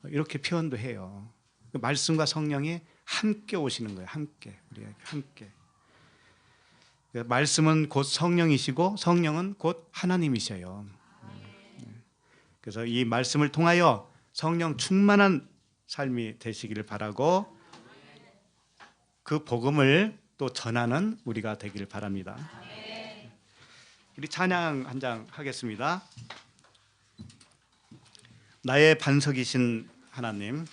이렇게 표현도 해요. 말씀과 성령이 함께 오시는 거예요. 함께. 우리에게 함께. 말씀은 곧 성령이시고 성령은 곧 하나님이셔요. 그래서 이 말씀을 통하여 성령 충만한 삶이 되시기를 바라고 그 복음을 또 전하는 우리가 되기를 바랍니다. 우리 찬양 한 장 하겠습니다. 나의 반석이신 하나님.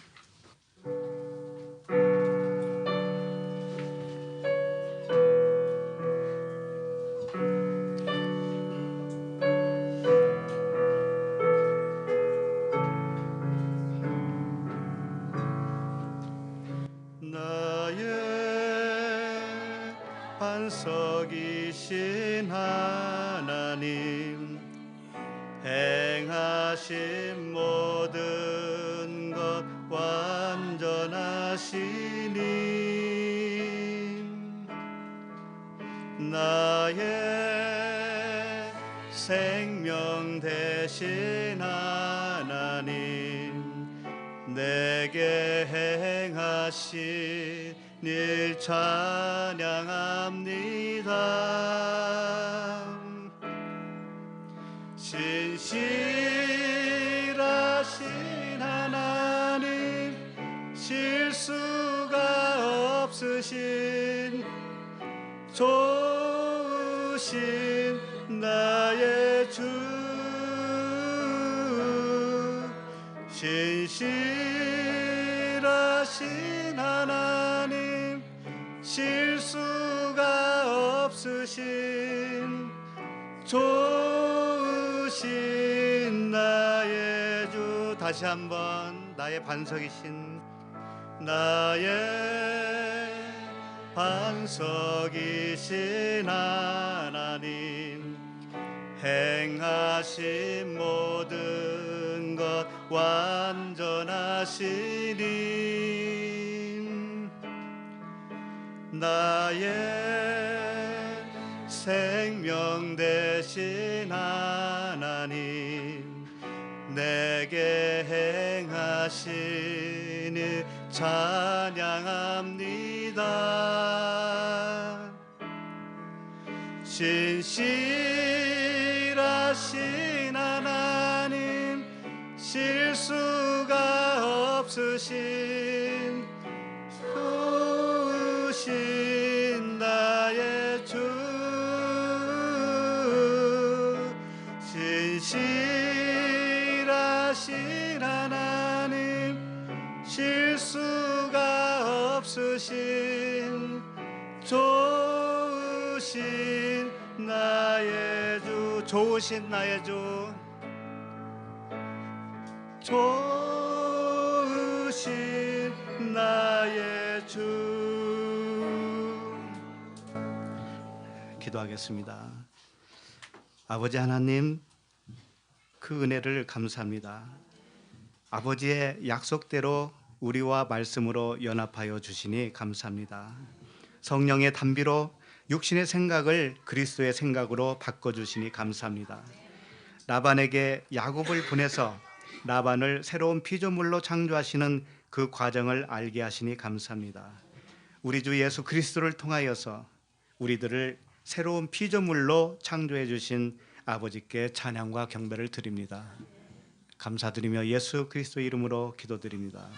반석이신 하나님 행하신 모든 것 완전하시니 나의 생명 되신 하나님 내게 행하신 일 찬양합니다. 신실하신 하나님 실수가 없으신 좋으신 나의 주 신실하신 하나님 실수가 없으신 좋으신 나의 주 다시 한번 나의 반석이신 나의 반석이신 하나님 행하신 모든 것 완전하시니 나의 생명 되신 하나님 내게 행하시니 찬양합니다. 신실하신 하나님 실수가 없으신 좋으신 나의 주 신실하신 하나님 실수가 없으신 좋으신 나의 주 좋으신 나의 주 좋으신 나의 주 기도하겠습니다. 아버지 하나님 그 은혜를 감사합니다. 아버지의 약속대로 우리와 말씀으로 연합하여 주시니 감사합니다. 성령의 단비로 육신의 생각을 그리스도의 생각으로 바꿔주시니 감사합니다. 라반에게 야곱을 보내서 라반을 새로운 피조물로 창조하시는 그 과정을 알게 하시니 감사합니다. 우리 주 예수 그리스도를 통하여서 우리들을 새로운 피조물로 창조해 주신 아버지께 찬양과 경배를 드립니다. 감사드리며 예수 그리스도 이름으로 기도드립니다.